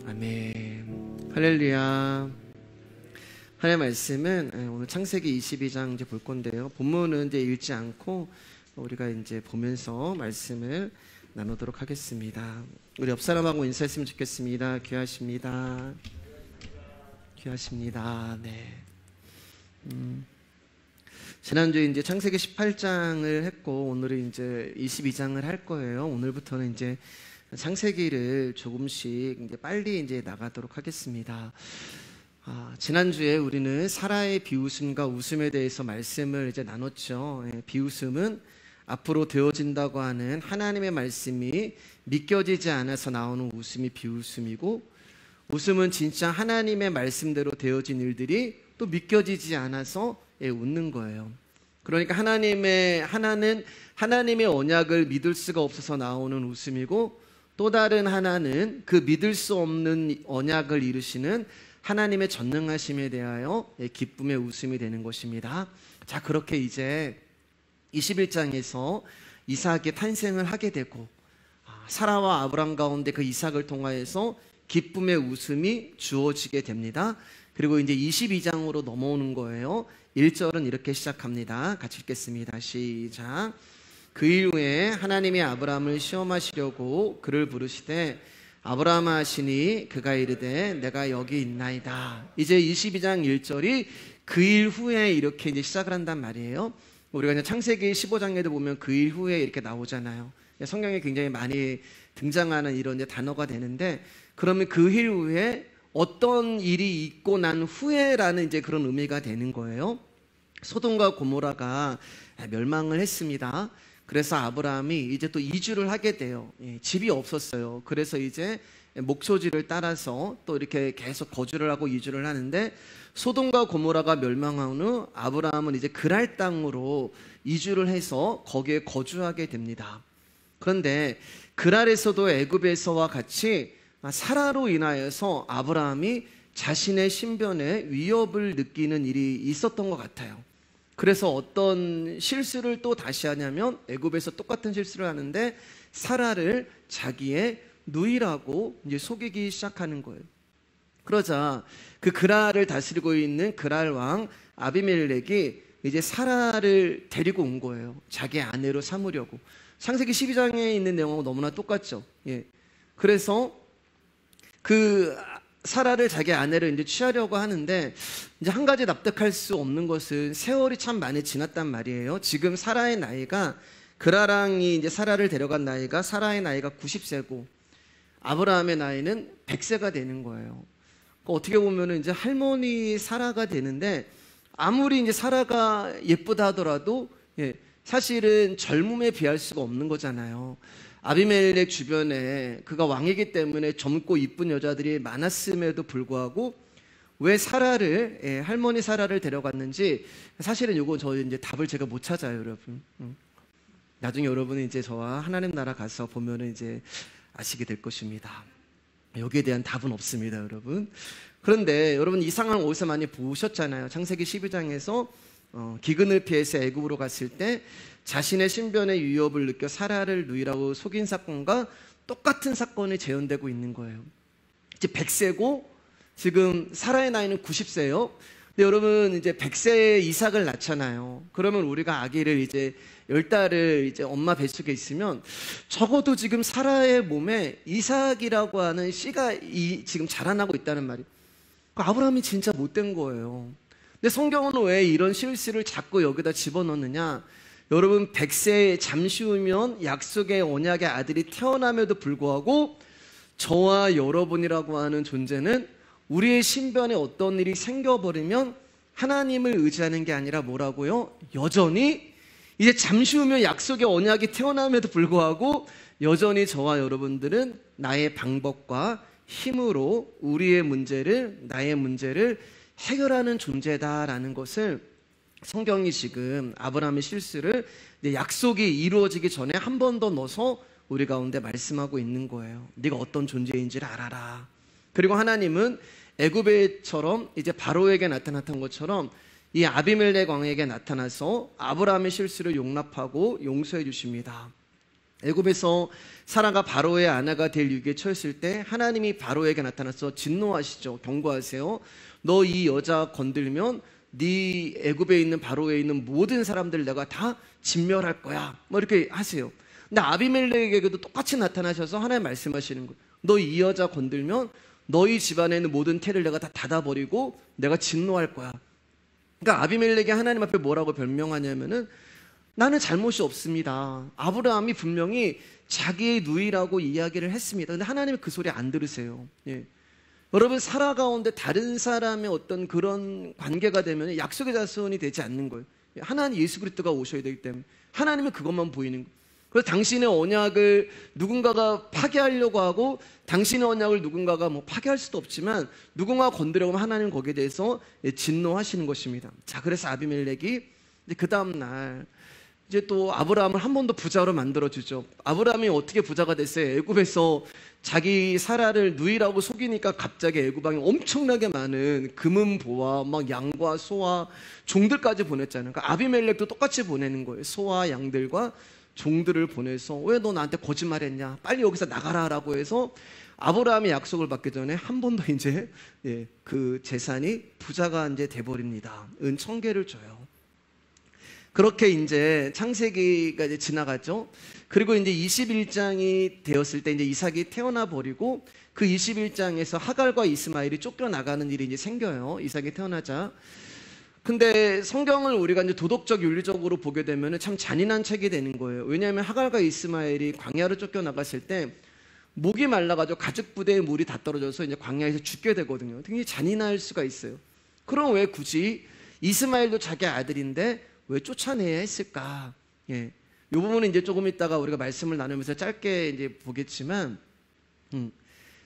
아멘. 할렐루야. 하나님의 말씀은 오늘 창세기 22장 이제 볼 건데요. 본문은 이제 읽지 않고 우리가 이제 보면서 말씀을 나누도록 하겠습니다. 우리 옆 사람하고 인사했으면 좋겠습니다. 귀하십니다. 귀하십니다. 네. 지난주에 이제 창세기 18장을 했고 오늘은 이제 22장을 할 거예요. 오늘부터는 이제 창세기를 조금씩 이제 빨리 이제 나가도록 하겠습니다. 지난주에 우리는 사라의 비웃음과 웃음에 대해서 말씀을 이제 나눴죠. 비웃음은 앞으로 되어진다고 하는 하나님의 말씀이 믿겨지지 않아서 나오는 웃음이 비웃음이고, 웃음은 진짜 하나님의 말씀대로 되어진 일들이 또 믿겨지지 않아서 웃는 거예요. 그러니까 하나님의 언약을 믿을 수가 없어서 나오는 웃음이고, 또 다른 하나는 그 믿을 수 없는 언약을 이루시는 하나님의 전능하심에 대하여 기쁨의 웃음이 되는 것입니다. 자, 그렇게 이제 21장에서 이삭의 탄생을 하게 되고, 사라와 아브람 가운데 그 이삭을 통하여서 기쁨의 웃음이 주어지게 됩니다. 그리고 이제 22장으로 넘어오는 거예요. 1절은 이렇게 시작합니다. 같이 읽겠습니다. 시작. 그 일 후에 하나님이 아브람을 시험하시려고 그를 부르시되 아브라함아 하시니 그가 이르되 내가 여기 있나이다. 이제 22장 1절이 그 일 후에 이렇게 이제 시작을 한단 말이에요. 우리가 이제 창세기 15장에도 보면 그 일 후에 이렇게 나오잖아요. 성경에 굉장히 많이 등장하는 이런 이제 단어가 되는데, 그러면 그 일 후에 어떤 일이 있고 난 후에라는 이제 그런 의미가 되는 거예요. 소돔과 고모라가 멸망을 했습니다. 그래서 아브라함이 이제 또 이주를 하게 돼요. 집이 없었어요. 그래서 이제 목초지를 따라서 또 이렇게 계속 거주를 하고 이주를 하는데, 소돔과 고모라가 멸망한 후 아브라함은 이제 그랄 땅으로 이주를 해서 거기에 거주하게 됩니다. 그런데 그랄에서도 애굽에서와 같이 사라로 인하여서 아브라함이 자신의 신변에 위협을 느끼는 일이 있었던 것 같아요. 그래서 어떤 실수를 또 다시 하냐면, 애굽에서 똑같은 실수를 하는데 사라를 자기의 누이라고 이제 속이기 시작하는 거예요. 그러자 그 그랄을 다스리고 있는 그랄 왕 아비멜렉이 이제 사라를 데리고 온 거예요. 자기 아내로 삼으려고. 창세기 12장에 있는 내용하고 너무나 똑같죠. 그래서 그 사라를 자기 아내를 이제 취하려고 하는데, 이제 한 가지 납득할 수 없는 것은 세월이 참 많이 지났단 말이에요. 지금 사라의 나이가, 그라랑이 이제 사라를 데려간 나이가, 사라의 나이가 90세고 아브라함의 나이는 100세가 되는 거예요. 그러니까 어떻게 보면은 이제 할머니 사라가 되는데, 아무리 이제 사라가 예쁘다 하더라도 사실은 젊음에 비할 수가 없는 거잖아요. 아비멜렉 주변에 그가 왕이기 때문에 젊고 이쁜 여자들이 많았음에도 불구하고 왜 사라를, 할머니 사라를 데려갔는지, 사실은 이거 저 이제 답을 제가 못 찾아요, 여러분. 나중에 여러분이 이제 저와 하나님 나라 가서 보면은 이제 아시게 될 것입니다. 여기에 대한 답은 없습니다, 여러분. 그런데 여러분 이상한 옷을 많이 보셨잖아요. 창세기 12장에서 기근을 피해서 애굽으로 갔을 때 자신의 신변의 위협을 느껴 사라를 누이라고 속인 사건과 똑같은 사건이 재현되고 있는 거예요. 이제 100세고 지금 사라의 나이는 90세예요. 근데 여러분 이제 100세에 이삭을 낳잖아요. 그러면 우리가 아기를 이제 10달을 이제 엄마 뱃속에 있으면 적어도 지금 사라의 몸에 이삭이라고 하는 씨가 지금 자라나고 있다는 말이에요. 아브라함이 진짜 못된 거예요. 근데 성경은 왜 이런 실수를 자꾸 여기다 집어넣느냐? 여러분 100세에 잠시 후면 약속의 언약의 아들이 태어남에도 불구하고 저와 여러분이라고 하는 존재는 우리의 신변에 어떤 일이 생겨버리면 하나님을 의지하는 게 아니라 뭐라고요? 여전히 이제 잠시 후면 약속의 언약이 태어남에도 불구하고 여전히 저와 여러분들은 나의 방법과 힘으로 나의 문제를 해결하는 존재다라는 것을 성경이 지금 아브라함의 실수를 약속이 이루어지기 전에 한 번 더 넣어서 우리 가운데 말씀하고 있는 거예요. 네가 어떤 존재인지를 알아라. 그리고 하나님은 애굽에처럼 이제 바로에게 나타났던 것처럼 이 아비멜렉 왕에게 나타나서 아브라함의 실수를 용납하고 용서해 주십니다. 애굽에서 사라가 바로의 아내가 될 위기에 처했을 때 하나님이 바로에게 나타나서 진노하시죠. 경고하세요. 너 이 여자 건들면 네 애굽에 있는 바로에 있는 모든 사람들 내가 다 진멸할 거야. 뭐 이렇게 하세요. 근데 아비멜렉에게도 똑같이 나타나셔서 하나님 말씀하시는 거예요. 너 이 여자 건들면 너희 집안에 있는 모든 태를 내가 다 닫아버리고 내가 진노할 거야. 그러니까 아비멜렉이 하나님 앞에 뭐라고 변명하냐면은 나는 잘못이 없습니다. 아브라함이 분명히 자기의 누이라고 이야기를 했습니다. 근데 하나님은 그 소리 안 들으세요. 예. 여러분, 사라 가운데 다른 사람의 어떤 그런 관계가 되면 약속의 자손이 되지 않는 거예요. 하나님 예수 그리스도가 오셔야 되기 때문에 하나님은 그것만 보이는 거예요. 그래서 당신의 언약을 누군가가 파괴하려고 하고 당신의 언약을 누군가가 뭐 파괴할 수도 없지만 누군가가 건드려보면 하나님은 거기에 대해서 진노하시는 것입니다. 자, 그래서 아비멜렉이 그 다음날 이제 또 아브라함을 한 번 더 부자로 만들어주죠. 아브라함이 어떻게 부자가 됐어요? 애굽에서 자기 사라를 누이라고 속이니까 갑자기 애굽 왕이 엄청나게 많은 금은보화, 막 양과 소와 종들까지 보냈잖아요. 그러니까 아비멜렉도 똑같이 보내는 거예요. 소와 양들과 종들을 보내서 왜 너 나한테 거짓말했냐? 빨리 여기서 나가라라고 해서 아브라함이 약속을 받기 전에 한 번 더 이제 그 재산이 부자가 이제 돼버립니다. 은 1000개를 줘요. 그렇게 이제 창세기가 이제 지나갔죠. 그리고 이제 21장이 되었을 때 이제 이삭이 태어나 버리고 그 21장에서 하갈과 이스마엘이 쫓겨나가는 일이 이제 생겨요. 이삭이 태어나자. 근데 성경을 우리가 이제 도덕적 윤리적으로 보게 되면 참 잔인한 책이 되는 거예요. 왜냐하면 하갈과 이스마엘이 광야로 쫓겨나갔을 때 목이 말라가지고 가죽 부대에 물이 다 떨어져서 이제 광야에서 죽게 되거든요. 굉장히 잔인할 수가 있어요. 그럼 왜 굳이 이스마엘도 자기 아들인데 왜 쫓아내야 했을까? 이 부분은 이제 조금 있다가 우리가 말씀을 나누면서 짧게 이제 보겠지만,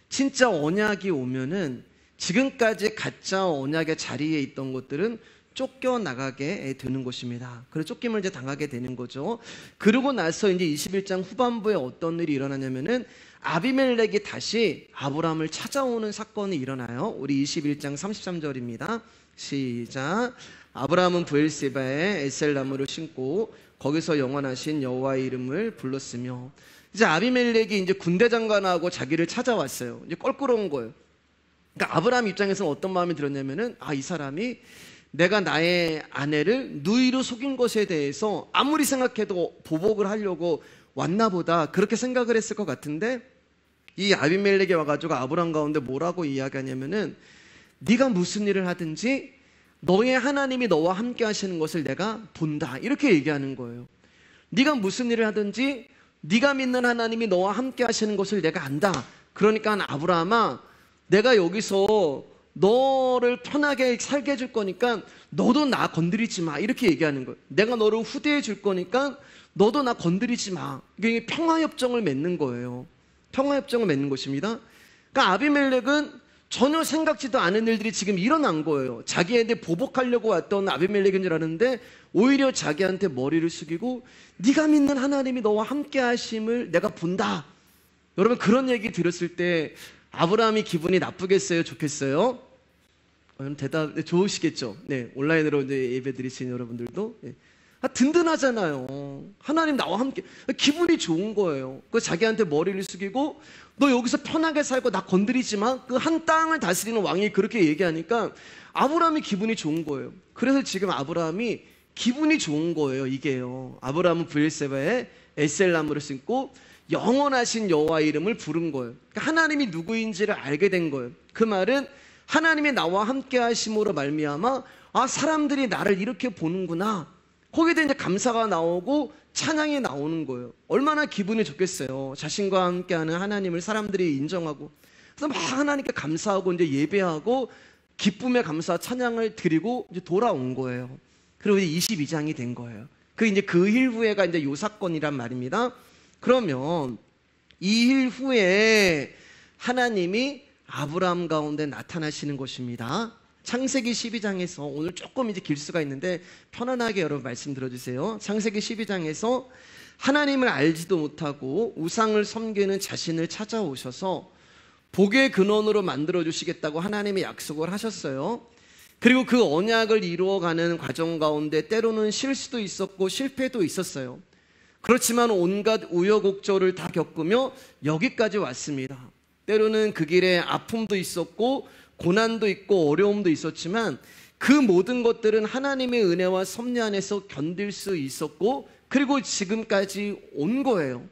진짜 언약이 오면은 지금까지 가짜 언약의 자리에 있던 것들은 쫓겨나가게 되는 것입니다. 그래서 쫓김을 이제 당하게 되는 거죠. 그러고 나서 이제 21장 후반부에 어떤 일이 일어나냐면은 아비멜렉이 다시 아브라함을 찾아오는 사건이 일어나요. 우리 21장 33절입니다. 시작. 아브라함은 브엘세바에 에셀나무를 심고 거기서 영원하신 여호와의 이름을 불렀으며, 이제 아비멜렉이 이제 군대 장관하고 자기를 찾아왔어요. 이제 껄끄러운 거예요. 그러니까 아브라함 입장에서는 어떤 마음이 들었냐면은, 이 사람이 내가 나의 아내를 누이로 속인 것에 대해서 아무리 생각해도 보복을 하려고 왔나 보다, 그렇게 생각을 했을 것 같은데, 이 아비멜렉이 와가지고 아브라함 가운데 뭐라고 이야기하냐면은, 네가 무슨 일을 하든지 너의 하나님이 너와 함께 하시는 것을 내가 본다, 이렇게 얘기하는 거예요. 네가 무슨 일을 하든지 네가 믿는 하나님이 너와 함께 하시는 것을 내가 안다. 그러니까 아브라함아, 내가 여기서 너를 편하게 살게 해줄 거니까 너도 나 건드리지 마, 이렇게 얘기하는 거예요. 내가 너를 후대해 줄 거니까 너도 나 건드리지 마. 이게 평화협정을 맺는 거예요. 평화협정을 맺는 것입니다. 그러니까 아비멜렉은 전혀 생각지도 않은 일들이 지금 일어난 거예요. 자기한테 보복하려고 왔던 아비멜렉인 줄 아는데 오히려 자기한테 머리를 숙이고 네가 믿는 하나님이 너와 함께 하심을 내가 본다. 여러분, 그런 얘기 들었을 때 아브라함이 기분이 나쁘겠어요? 좋겠어요? 대답 좋으시겠죠? 네, 온라인으로 이제 예배 드리시는 여러분들도 든든하잖아요. 하나님 나와 함께, 기분이 좋은 거예요. 그 자기한테 머리를 숙이고 너 여기서 편하게 살고 나 건드리지 마, 그 한 땅을 다스리는 왕이 그렇게 얘기하니까 아브라함이 기분이 좋은 거예요. 그래서 지금 아브라함이 기분이 좋은 거예요. 이게요, 아브라함은 브엘세바에 에셀나무를 심고 영원하신 여호와의 이름을 부른 거예요. 그러니까 하나님이 누구인지를 알게 된 거예요. 그 말은 하나님이 나와 함께 하심으로 말미암아 사람들이 나를 이렇게 보는구나, 거기에 대해 이제 감사가 나오고 찬양이 나오는 거예요. 얼마나 기분이 좋겠어요. 자신과 함께하는 하나님을 사람들이 인정하고, 그래서 막 하나님께 감사하고 이제 예배하고 기쁨의 감사 찬양을 드리고 이제 돌아온 거예요. 그리고 이제 22장이 된 거예요. 그 이제 그 일 후에가 이제 요 사건이란 말입니다. 그러면 이 일 후에 하나님이 아브라함 가운데 나타나시는 것입니다. 창세기 12장에서 오늘 조금 이제 길 수가 있는데 편안하게 여러분 말씀 들어주세요. 창세기 12장에서 하나님을 알지도 못하고 우상을 섬기는 자신을 찾아오셔서 복의 근원으로 만들어 주시겠다고 하나님이 약속을 하셨어요. 그리고 그 언약을 이루어가는 과정 가운데 때로는 실수도 있었고 실패도 있었어요. 그렇지만 온갖 우여곡절을 다 겪으며 여기까지 왔습니다. 때로는 그 길에 아픔도 있었고 고난도 있고 어려움도 있었지만 그 모든 것들은 하나님의 은혜와 섭리 안에서 견딜 수 있었고, 그리고 지금까지 온 거예요.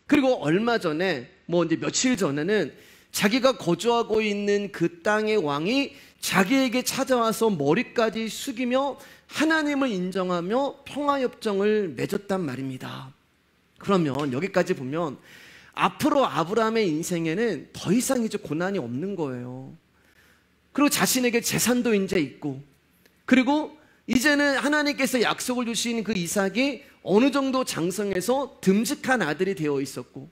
그리고 얼마 전에 이제 며칠 전에는 자기가 거주하고 있는 그 땅의 왕이 자기에게 찾아와서 머리까지 숙이며 하나님을 인정하며 평화협정을 맺었단 말입니다. 그러면 여기까지 보면 앞으로 아브라함의 인생에는 더 이상 이제 고난이 없는 거예요. 그리고 자신에게 재산도 이제 있고, 그리고 이제는 하나님께서 약속을 주신 그 이삭이 어느 정도 장성해서 듬직한 아들이 되어 있었고,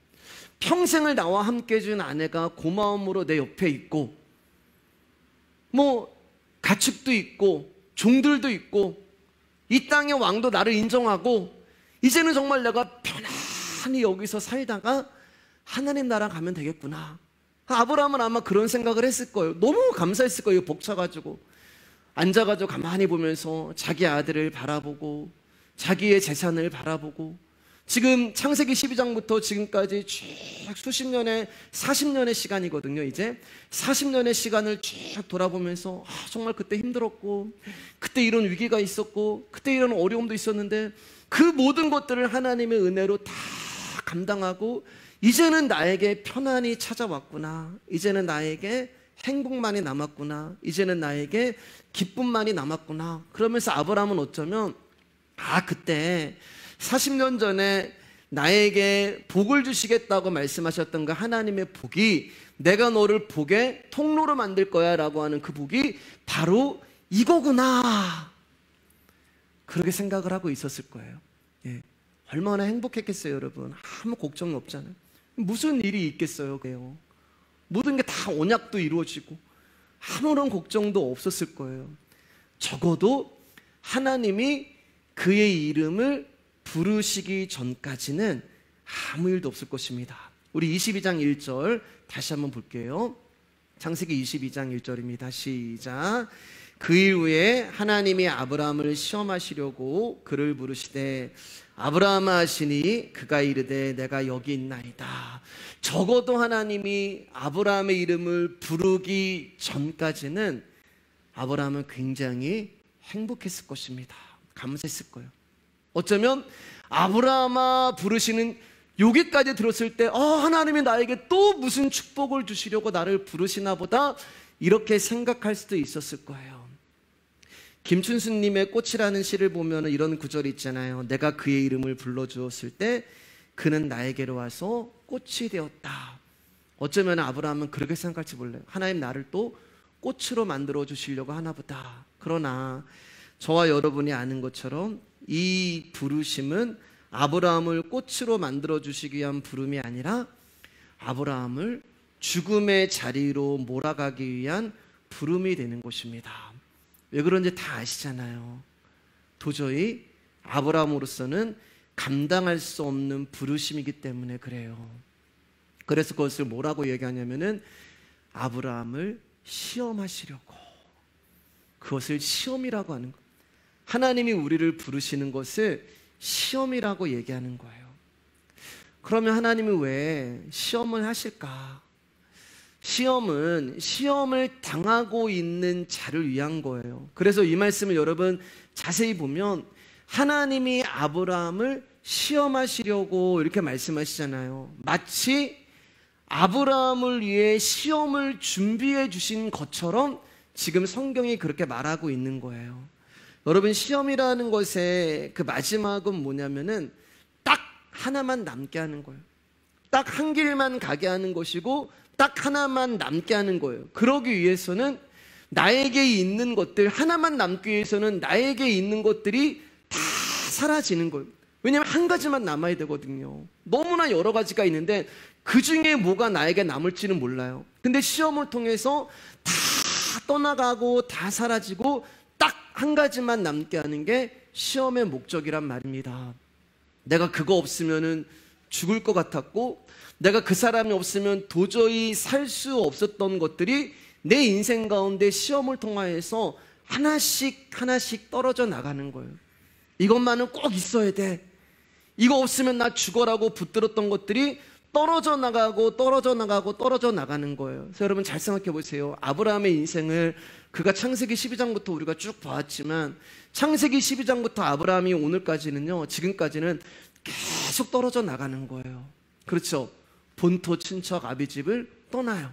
평생을 나와 함께 해준 아내가 고마움으로 내 옆에 있고, 가축도 있고 종들도 있고 이 땅의 왕도 나를 인정하고, 이제는 정말 내가 편안히 여기서 살다가 하나님 나라 가면 되겠구나. 아브라함은 아마 그런 생각을 했을 거예요. 너무 감사했을 거예요. 벅차가지고 앉아가지고 가만히 보면서 자기 아들을 바라보고 자기의 재산을 바라보고, 지금 창세기 12장부터 지금까지 쭉 수십 년의 40년의 시간이거든요. 이제 40년의 시간을 쭉 돌아보면서 정말 그때 힘들었고, 그때 이런 위기가 있었고, 그때 이런 어려움도 있었는데 그 모든 것들을 하나님의 은혜로 다 감당하고, 이제는 나에게 편안이 찾아왔구나, 이제는 나에게 행복만이 남았구나, 이제는 나에게 기쁨만이 남았구나. 그러면서 아브라함은 어쩌면 그때 40년 전에 나에게 복을 주시겠다고 말씀하셨던 그 하나님의 복이 내가 너를 복의 통로로 만들 거야 라고 하는 그 복이 바로 이거구나, 그렇게 생각을 하고 있었을 거예요. 얼마나 행복했겠어요, 여러분. 아무 걱정이 없잖아요. 무슨 일이 있겠어요, 그래요. 모든 게 다 언약도 이루어지고 아무런 걱정도 없었을 거예요. 적어도 하나님이 그의 이름을 부르시기 전까지는 아무 일도 없을 것입니다. 우리 22장 1절 다시 한번 볼게요. 창세기 22장 1절입니다. 시작. 그 일 후에 하나님이 아브라함을 시험하시려고 그를 부르시되 아브라함아 하시니 그가 이르되 내가 여기 있나이다. 적어도 하나님이 아브라함의 이름을 부르기 전까지는 아브라함은 굉장히 행복했을 것입니다. 감사했을 거예요. 어쩌면 아브라함아 부르시는 여기까지 들었을 때 하나님이 나에게 또 무슨 축복을 주시려고 나를 부르시나 보다, 이렇게 생각할 수도 있었을 거예요. 김춘수님의 꽃이라는 시를 보면 이런 구절이 있잖아요. 내가 그의 이름을 불러주었을 때 그는 나에게로 와서 꽃이 되었다. 어쩌면 아브라함은 그렇게 생각할지 몰라요. 하나님 나를 또 꽃으로 만들어 주시려고 하나 보다. 그러나 저와 여러분이 아는 것처럼 이 부르심은 아브라함을 꽃으로 만들어 주시기 위한 부름이 아니라 아브라함을 죽음의 자리로 몰아가기 위한 부름이 되는 것입니다. 왜 그런지 다 아시잖아요. 도저히 아브라함으로서는 감당할 수 없는 부르심이기 때문에 그래요. 그래서 그것을 뭐라고 얘기하냐면은 아브라함을 시험하시려고, 그것을 시험이라고 하는 거예요. 하나님이 우리를 부르시는 것을 시험이라고 얘기하는 거예요. 그러면 하나님이 왜 시험을 하실까? 시험은 시험을 당하고 있는 자를 위한 거예요. 그래서 이 말씀을 여러분 자세히 보면 하나님이 아브라함을 시험하시려고 이렇게 말씀하시잖아요. 마치 아브라함을 위해 시험을 준비해 주신 것처럼 지금 성경이 그렇게 말하고 있는 거예요. 여러분, 시험이라는 것의 그 마지막은 뭐냐면은 딱 하나만 남게 하는 거예요. 딱 한 길만 가게 하는 것이고 딱 하나만 남게 하는 거예요. 그러기 위해서는 나에게 있는 것들, 하나만 남기 위해서는 나에게 있는 것들이 다 사라지는 거예요. 왜냐하면 한 가지만 남아야 되거든요. 너무나 여러 가지가 있는데 그 중에 뭐가 나에게 남을지는 몰라요. 근데 시험을 통해서 다 떠나가고 다 사라지고 딱 한 가지만 남게 하는 게 시험의 목적이란 말입니다. 내가 그거 없으면은 죽을 것 같았고, 내가 그 사람이 없으면 도저히 살 수 없었던 것들이 내 인생 가운데 시험을 통하여서 하나씩 하나씩 떨어져 나가는 거예요. 이것만은 꼭 있어야 돼. 이거 없으면 나 죽어라고 붙들었던 것들이 떨어져 나가는 거예요. 그래서 여러분 잘 생각해 보세요. 아브라함의 인생을 그가 창세기 12장부터 우리가 쭉 봐왔지만 창세기 12장부터 아브라함이 오늘까지는요, 지금까지는 계속 떨어져 나가는 거예요. 그렇죠. 본토 친척 아비집을 떠나요.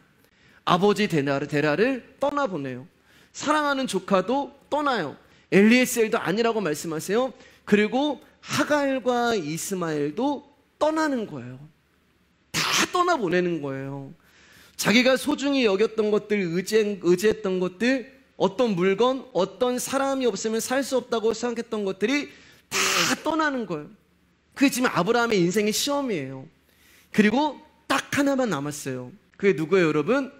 아버지 데라를 떠나보내요. 사랑하는 조카도 떠나요. 엘리에셀도 아니라고 말씀하세요. 그리고 하갈과 이스마엘도 떠나는 거예요. 다 떠나보내는 거예요. 자기가 소중히 여겼던 것들, 의지했던 것들, 어떤 물건, 어떤 사람이 없으면 살 수 없다고 생각했던 것들이 다 떠나는 거예요. 그게 지금 아브라함의 인생의 시험이에요. 그리고 딱 하나만 남았어요. 그게 누구예요, 여러분?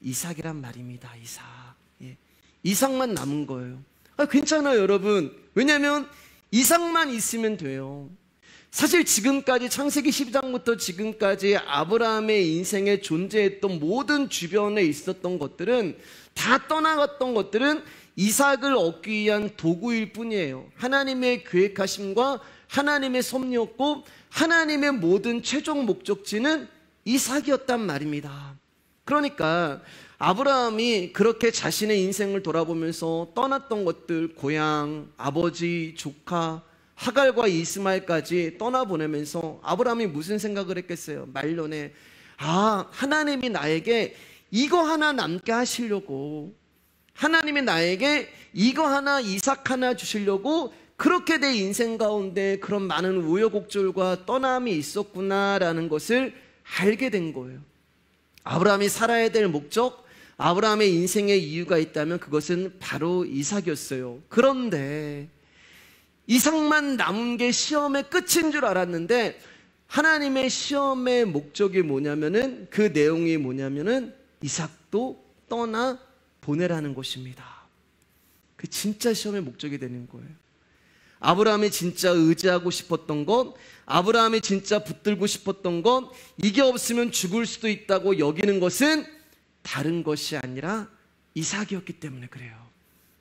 이삭이란 말입니다. 이삭. 예. 이삭만 남은 거예요. 괜찮아요, 여러분. 왜냐하면 이삭만 있으면 돼요. 사실 지금까지 창세기 12장부터 지금까지 아브라함의 인생에 존재했던 모든 주변에 있었던 것들은, 다 떠나갔던 것들은 이삭을 얻기 위한 도구일 뿐이에요. 하나님의 계획하심과 하나님의 섭리였고 하나님의 모든 최종 목적지는 이삭이었단 말입니다. 그러니까 아브라함이 그렇게 자신의 인생을 돌아보면서 떠났던 것들, 고향, 아버지, 조카, 하갈과 이스마엘까지 떠나보내면서 아브라함이 무슨 생각을 했겠어요? 말년에 하나님이 나에게 이거 하나 남게 하시려고, 하나님이 나에게 이거 하나, 이삭 하나 주시려고 그렇게 내 인생 가운데 그런 많은 우여곡절과 떠남이 있었구나라는 것을 알게 된 거예요. 아브라함이 살아야 될 목적, 아브라함의 인생의 이유가 있다면 그것은 바로 이삭이었어요. 그런데 이삭만 남은 게 시험의 끝인 줄 알았는데, 하나님의 시험의 목적이 뭐냐면은, 그 내용이 뭐냐면은 이삭도 떠나 보내라는 것입니다. 그 진짜 시험의 목적이 되는 거예요. 아브라함이 진짜 의지하고 싶었던 것, 아브라함이 진짜 붙들고 싶었던 것, 이게 없으면 죽을 수도 있다고 여기는 것은 다른 것이 아니라 이삭이었기 때문에 그래요.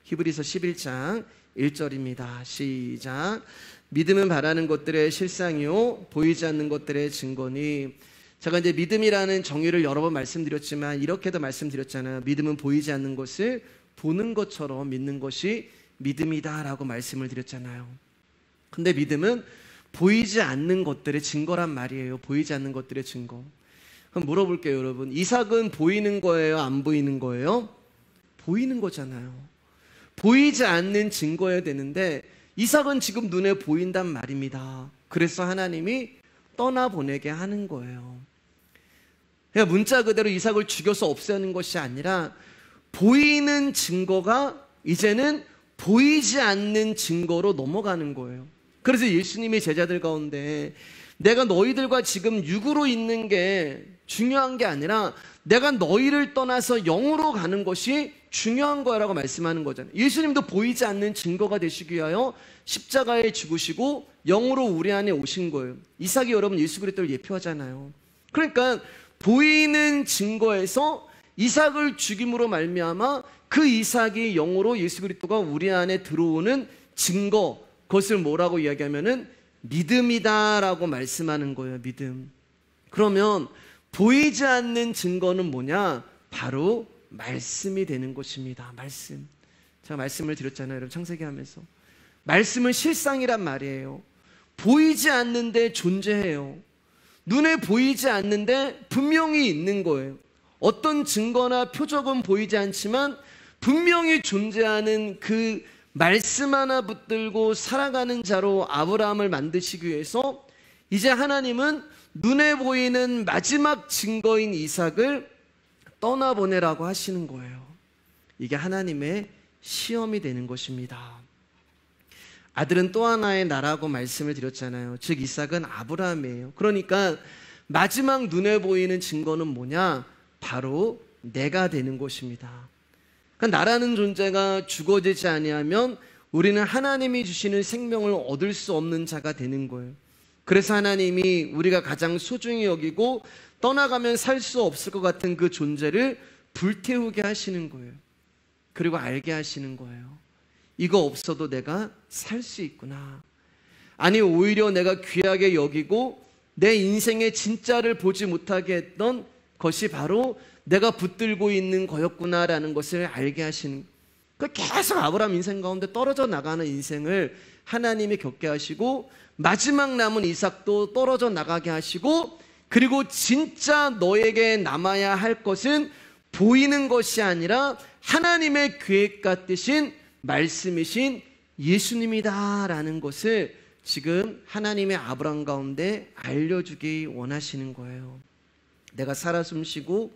히브리서 11장 1절입니다. 시작. 믿음은 바라는 것들의 실상이요 보이지 않는 것들의 증거니. 제가 이제 믿음이라는 정의를 여러 번 말씀드렸지만 이렇게도 말씀드렸잖아요. 믿음은 보이지 않는 것을 보는 것처럼 믿는 것이 믿음이다라고 말씀을 드렸잖아요. 근데 믿음은 보이지 않는 것들의 증거란 말이에요. 보이지 않는 것들의 증거. 그럼 물어볼게요, 여러분. 이삭은 보이는 거예요? 안 보이는 거예요? 보이는 거잖아요. 보이지 않는 증거여야 되는데 이삭은 지금 눈에 보인단 말입니다. 그래서 하나님이 떠나보내게 하는 거예요. 그냥 문자 그대로 이삭을 죽여서 없애는 것이 아니라 보이는 증거가 이제는 보이지 않는 증거로 넘어가는 거예요. 그래서 예수님이 제자들 가운데 내가 너희들과 지금 육으로 있는 게 중요한 게 아니라 내가 너희를 떠나서 영으로 가는 것이 중요한 거라고 말씀하는 거잖아요. 예수님도 보이지 않는 증거가 되시기 위하여 십자가에 죽으시고 영으로 우리 안에 오신 거예요. 이삭이 여러분 예수 그리스도를 예표하잖아요. 그러니까 보이는 증거에서 이삭을 죽임으로 말미암아 그 이삭이 영으로 예수 그리스도가 우리 안에 들어오는 증거, 그것을 뭐라고 이야기하면은 믿음이다라고 말씀하는 거예요. 믿음. 그러면 보이지 않는 증거는 뭐냐? 바로 말씀이 되는 것입니다. 말씀. 제가 말씀을 드렸잖아요, 여러분. 창세기 하면서 말씀은 실상이란 말이에요. 보이지 않는데 존재해요. 눈에 보이지 않는데 분명히 있는 거예요. 어떤 증거나 표적은 보이지 않지만 분명히 존재하는 그 말씀 하나 붙들고 살아가는 자로 아브라함을 만드시기 위해서 이제 하나님은 눈에 보이는 마지막 증거인 이삭을 떠나보내라고 하시는 거예요. 이게 하나님의 시험이 되는 것입니다. 아들은 또 하나의 나라고 말씀을 드렸잖아요. 즉 이삭은 아브라함이에요. 그러니까 마지막 눈에 보이는 증거는 뭐냐? 바로 내가 되는 것입니다. 그러니까 나라는 존재가 죽어지지 아니하면 우리는 하나님이 주시는 생명을 얻을 수 없는 자가 되는 거예요. 그래서 하나님이 우리가 가장 소중히 여기고 떠나가면 살 수 없을 것 같은 그 존재를 불태우게 하시는 거예요. 그리고 알게 하시는 거예요. 이거 없어도 내가 살 수 있구나. 아니 오히려 내가 귀하게 여기고 내 인생의 진짜를 보지 못하게 했던 것이 바로 내가 붙들고 있는 거였구나라는 것을 알게 하시는, 계속 아브라함 인생 가운데 떨어져 나가는 인생을 하나님이 겪게 하시고 마지막 남은 이삭도 떨어져 나가게 하시고, 그리고 진짜 너에게 남아야 할 것은 보이는 것이 아니라 하나님의 계획과 뜻인 말씀이신 예수님이다라는 것을 지금 하나님의 아브라함 가운데 알려주기 원하시는 거예요. 내가 살아 숨쉬고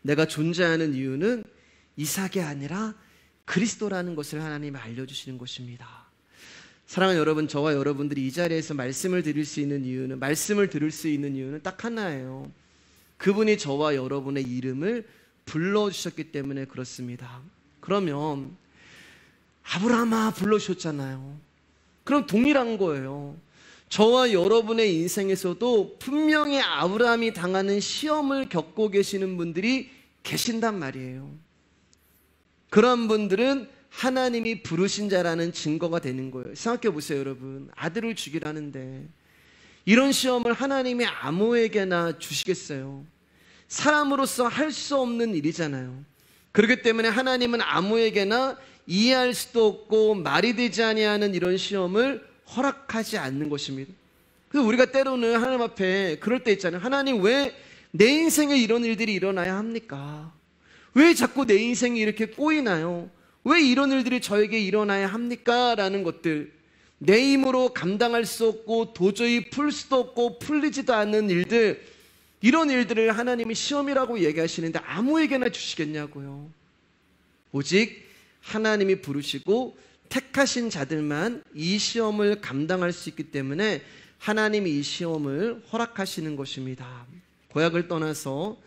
내가 존재하는 이유는 이삭이 아니라 그리스도라는 것을 하나님이 알려주시는 것입니다. 사랑하는 여러분, 저와 여러분들이 이 자리에서 말씀을 들을 수 있는 이유는 딱 하나예요. 그분이 저와 여러분의 이름을 불러주셨기 때문에 그렇습니다. 그러면 아브라함아 불러주셨잖아요. 그럼 동일한 거예요. 저와 여러분의 인생에서도 분명히 아브라함이 당하는 시험을 겪고 계시는 분들이 계신단 말이에요. 그런 분들은 하나님이 부르신 자라는 증거가 되는 거예요. 생각해 보세요, 여러분. 아들을 주기라는데 이런 시험을 하나님이 아무에게나 주시겠어요? 사람으로서 할 수 없는 일이잖아요. 그렇기 때문에 하나님은 아무에게나 이해할 수도 없고 말이 되지 아니하는 이런 시험을 허락하지 않는 것입니다. 그래서 우리가 때로는 하나님 앞에 그럴 때 있잖아요. 하나님, 왜 내 인생에 이런 일들이 일어나야 합니까? 왜 자꾸 내 인생이 이렇게 꼬이나요? 왜 이런 일들이 저에게 일어나야 합니까? 라는 것들, 내 힘으로 감당할 수 없고 도저히 풀 수도 없고 풀리지도 않는 일들, 이런 일들을 하나님이 시험이라고 얘기하시는데 아무에게나 주시겠냐고요. 오직 하나님이 부르시고 택하신 자들만 이 시험을 감당할 수 있기 때문에 하나님이 이 시험을 허락하시는 것입니다. 고향을 떠나서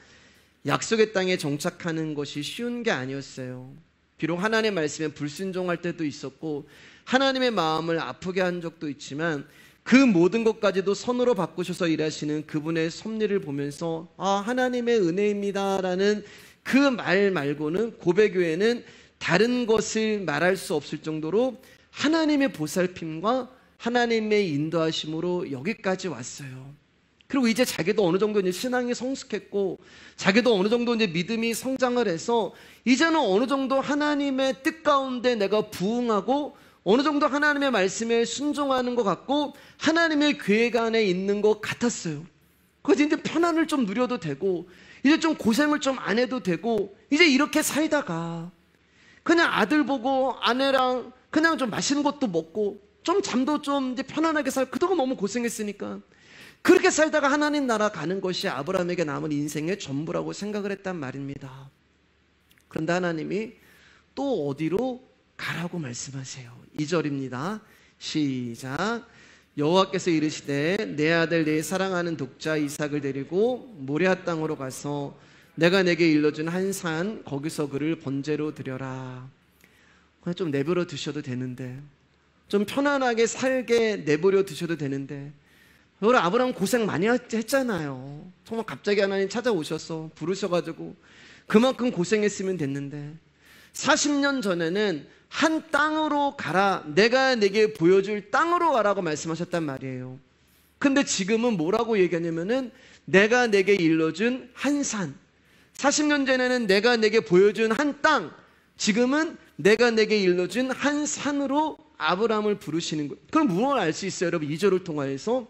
약속의 땅에 정착하는 것이 쉬운 게 아니었어요. 비록 하나님의 말씀에 불순종할 때도 있었고 하나님의 마음을 아프게 한 적도 있지만 그 모든 것까지도 선으로 바꾸셔서 일하시는 그분의 섭리를 보면서 하나님의 은혜입니다라는 그 말 말고는 고백 외에는 다른 것을 말할 수 없을 정도로 하나님의 보살핌과 하나님의 인도하심으로 여기까지 왔어요. 그리고 이제 자기도 어느 정도 이제 신앙이 성숙했고 자기도 어느 정도 이제 믿음이 성장을 해서 이제는 어느 정도 하나님의 뜻 가운데 내가 부응하고 어느 정도 하나님의 말씀에 순종하는 것 같고 하나님의 계획 안에 있는 것 같았어요. 그래서 이제 편안을 좀 누려도 되고 이제 좀 고생을 좀 안 해도 되고 이제 이렇게 살다가 그냥 아들 보고 아내랑 그냥 좀 맛있는 것도 먹고 좀 잠도 좀 이제 편안하게 살고 그동안 너무 고생했으니까 그렇게 살다가 하나님 나라 가는 것이 아브라함에게 남은 인생의 전부라고 생각을 했단 말입니다. 그런데 하나님이 또 어디로 가라고 말씀하세요. 2절입니다. 시작. 여호와께서 이르시되 내 아들 내 사랑하는 독자 이삭을 데리고 모리아 땅으로 가서 내가 내게 일러준 한 산 거기서 그를 번제로 드려라. 그냥 좀 내버려 두셔도 되는데 좀 편안하게 살게 내버려 두셔도 되는데 우리 아브라함 고생 많이 했잖아요. 정말 갑자기 하나님 찾아오셔서 부르셔가지고 그만큼 고생했으면 됐는데 40년 전에는 한 땅으로 가라, 내가 내게 보여줄 땅으로 가라고 말씀하셨단 말이에요. 근데 지금은 뭐라고 얘기하냐면은 내가 내게 일러준 한 산, 40년 전에는 내가 내게 보여준 한 땅, 지금은 내가 내게 일러준 한 산으로 아브라함을 부르시는 거예요. 그럼 무엇을 알 수 있어요, 여러분? 2절을 통해서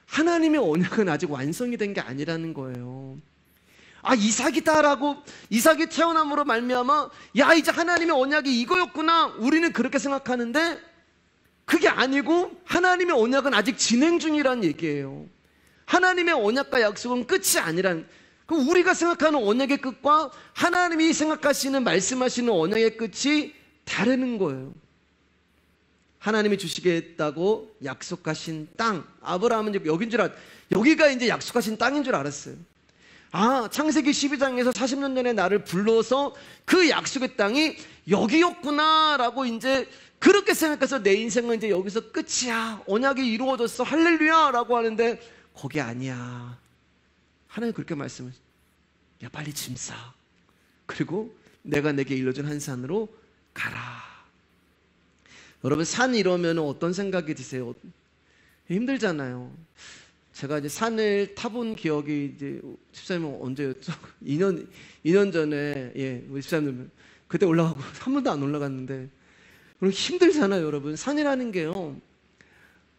하나님의 언약은 아직 완성이 된 게 아니라는 거예요. 이삭이다라고, 이삭이 태어남으로 말미암아 야 이제 하나님의 언약이 이거였구나, 우리는 그렇게 생각하는데 그게 아니고 하나님의 언약은 아직 진행 중이라는 얘기예요. 하나님의 언약과 약속은 끝이 아니란, 그럼 우리가 생각하는 언약의 끝과 하나님이 생각하시는 말씀하시는 언약의 끝이 다르는 거예요. 하나님이 주시겠다고 약속하신 땅, 아브라함은 여기가 이제 약속하신 땅인 줄 알았어요. 창세기 12장에서 40년 전에 나를 불러서 그 약속의 땅이 여기였구나라고 이제 그렇게 생각해서 내 인생은 이제 여기서 끝이야, 언약이 이루어졌어, 할렐루야라고 하는데 거기 아니야. 하나님 그렇게 말씀하셨어요. 야 빨리 짐 싸, 그리고 내가 내게 일러준 한 산으로 가라. 여러분, 산 이러면 어떤 생각이 드세요? 힘들잖아요. 제가 이제 산을 타본 기억이 이제 집사님은 언제였죠? 2년 전에, 예, 우리 집사님 그때 올라가고 한 번도 안 올라갔는데, 힘들잖아요, 여러분. 산이라는 게요,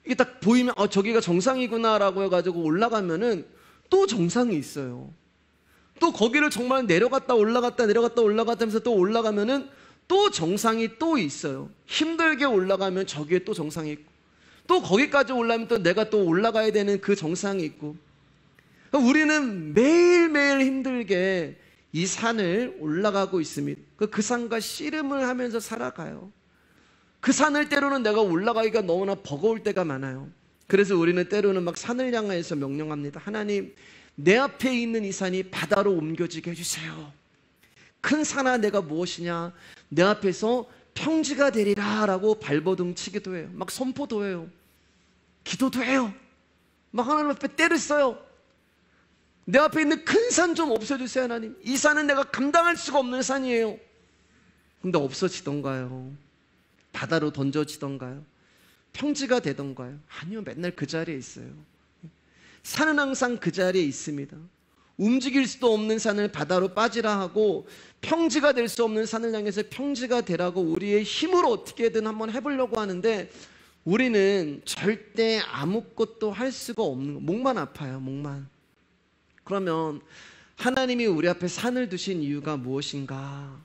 이게 딱 보이면 저기가 정상이구나라고 해가지고 올라가면은 또 정상이 있어요. 또 거기를 정말 내려갔다 올라갔다 내려갔다 올라갔다 하면서 또 올라가면은 또 정상이 또 있어요. 힘들게 올라가면 저기에 또 정상이 있고, 또 거기까지 올라가면 또 내가 또 올라가야 되는 그 정상이 있고, 우리는 매일매일 힘들게 이 산을 올라가고 있습니다. 그 산과 씨름을 하면서 살아가요. 그 산을 때로는 내가 올라가기가 너무나 버거울 때가 많아요. 그래서 우리는 때로는 막 산을 향해서 명령합니다. 하나님, 내 앞에 있는 이 산이 바다로 옮겨지게 해주세요. 큰 산아, 내가 무엇이냐, 내 앞에서 평지가 되리라 라고 발버둥 치기도 해요. 막 선포도 해요. 기도도 해요. 막 하나님 앞에 때를 써요. 내 앞에 있는 큰 산 좀 없애주세요. 하나님, 이 산은 내가 감당할 수가 없는 산이에요. 근데 없어지던가요? 바다로 던져지던가요? 평지가 되던가요? 아니요, 맨날 그 자리에 있어요. 산은 항상 그 자리에 있습니다. 움직일 수도 없는 산을 바다로 빠지라 하고, 평지가 될 수 없는 산을 향해서 평지가 되라고 우리의 힘으로 어떻게든 한번 해보려고 하는데, 우리는 절대 아무것도 할 수가 없는 거. 목만 아파요, 목만. 그러면 하나님이 우리 앞에 산을 두신 이유가 무엇인가?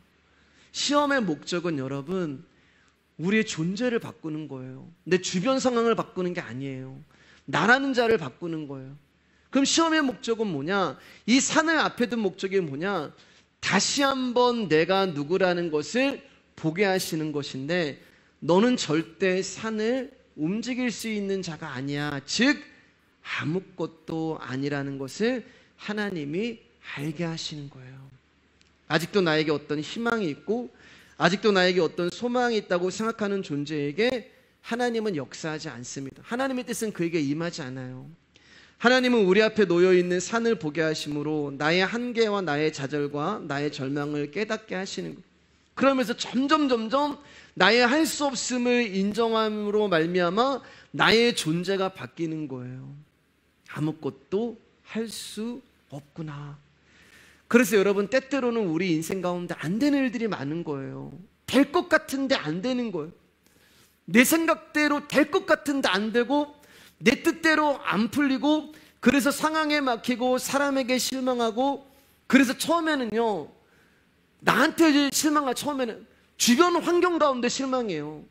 시험의 목적은 여러분, 우리의 존재를 바꾸는 거예요. 내 주변 상황을 바꾸는 게 아니에요. 나라는 자를 바꾸는 거예요. 그럼 시험의 목적은 뭐냐? 이 산을 앞에 둔 목적이 뭐냐? 다시 한번 내가 누구라는 것을 보게 하시는 것인데, 너는 절대 산을 움직일 수 있는 자가 아니야. 즉 아무것도 아니라는 것을 하나님이 알게 하시는 거예요. 아직도 나에게 어떤 희망이 있고, 아직도 나에게 어떤 소망이 있다고 생각하는 존재에게 하나님은 역사하지 않습니다. 하나님의 뜻은 그에게 임하지 않아요. 하나님은 우리 앞에 놓여있는 산을 보게 하심으로 나의 한계와 나의 좌절과 나의 절망을 깨닫게 하시는 거예요. 그러면서 점점 나의 할 수 없음을 인정함으로 말미암아 나의 존재가 바뀌는 거예요. 아무것도 할 수 없구나. 그래서 여러분, 때때로는 우리 인생 가운데 안 되는 일들이 많은 거예요. 될 것 같은데 안 되는 거예요. 내 생각대로 될 것 같은데 안 되고, 내 뜻대로 안 풀리고, 그래서 상황에 막히고 사람에게 실망하고, 그래서 처음에는요, 나한테 실망할, 처음에는 주변 환경 가운데 실망해요.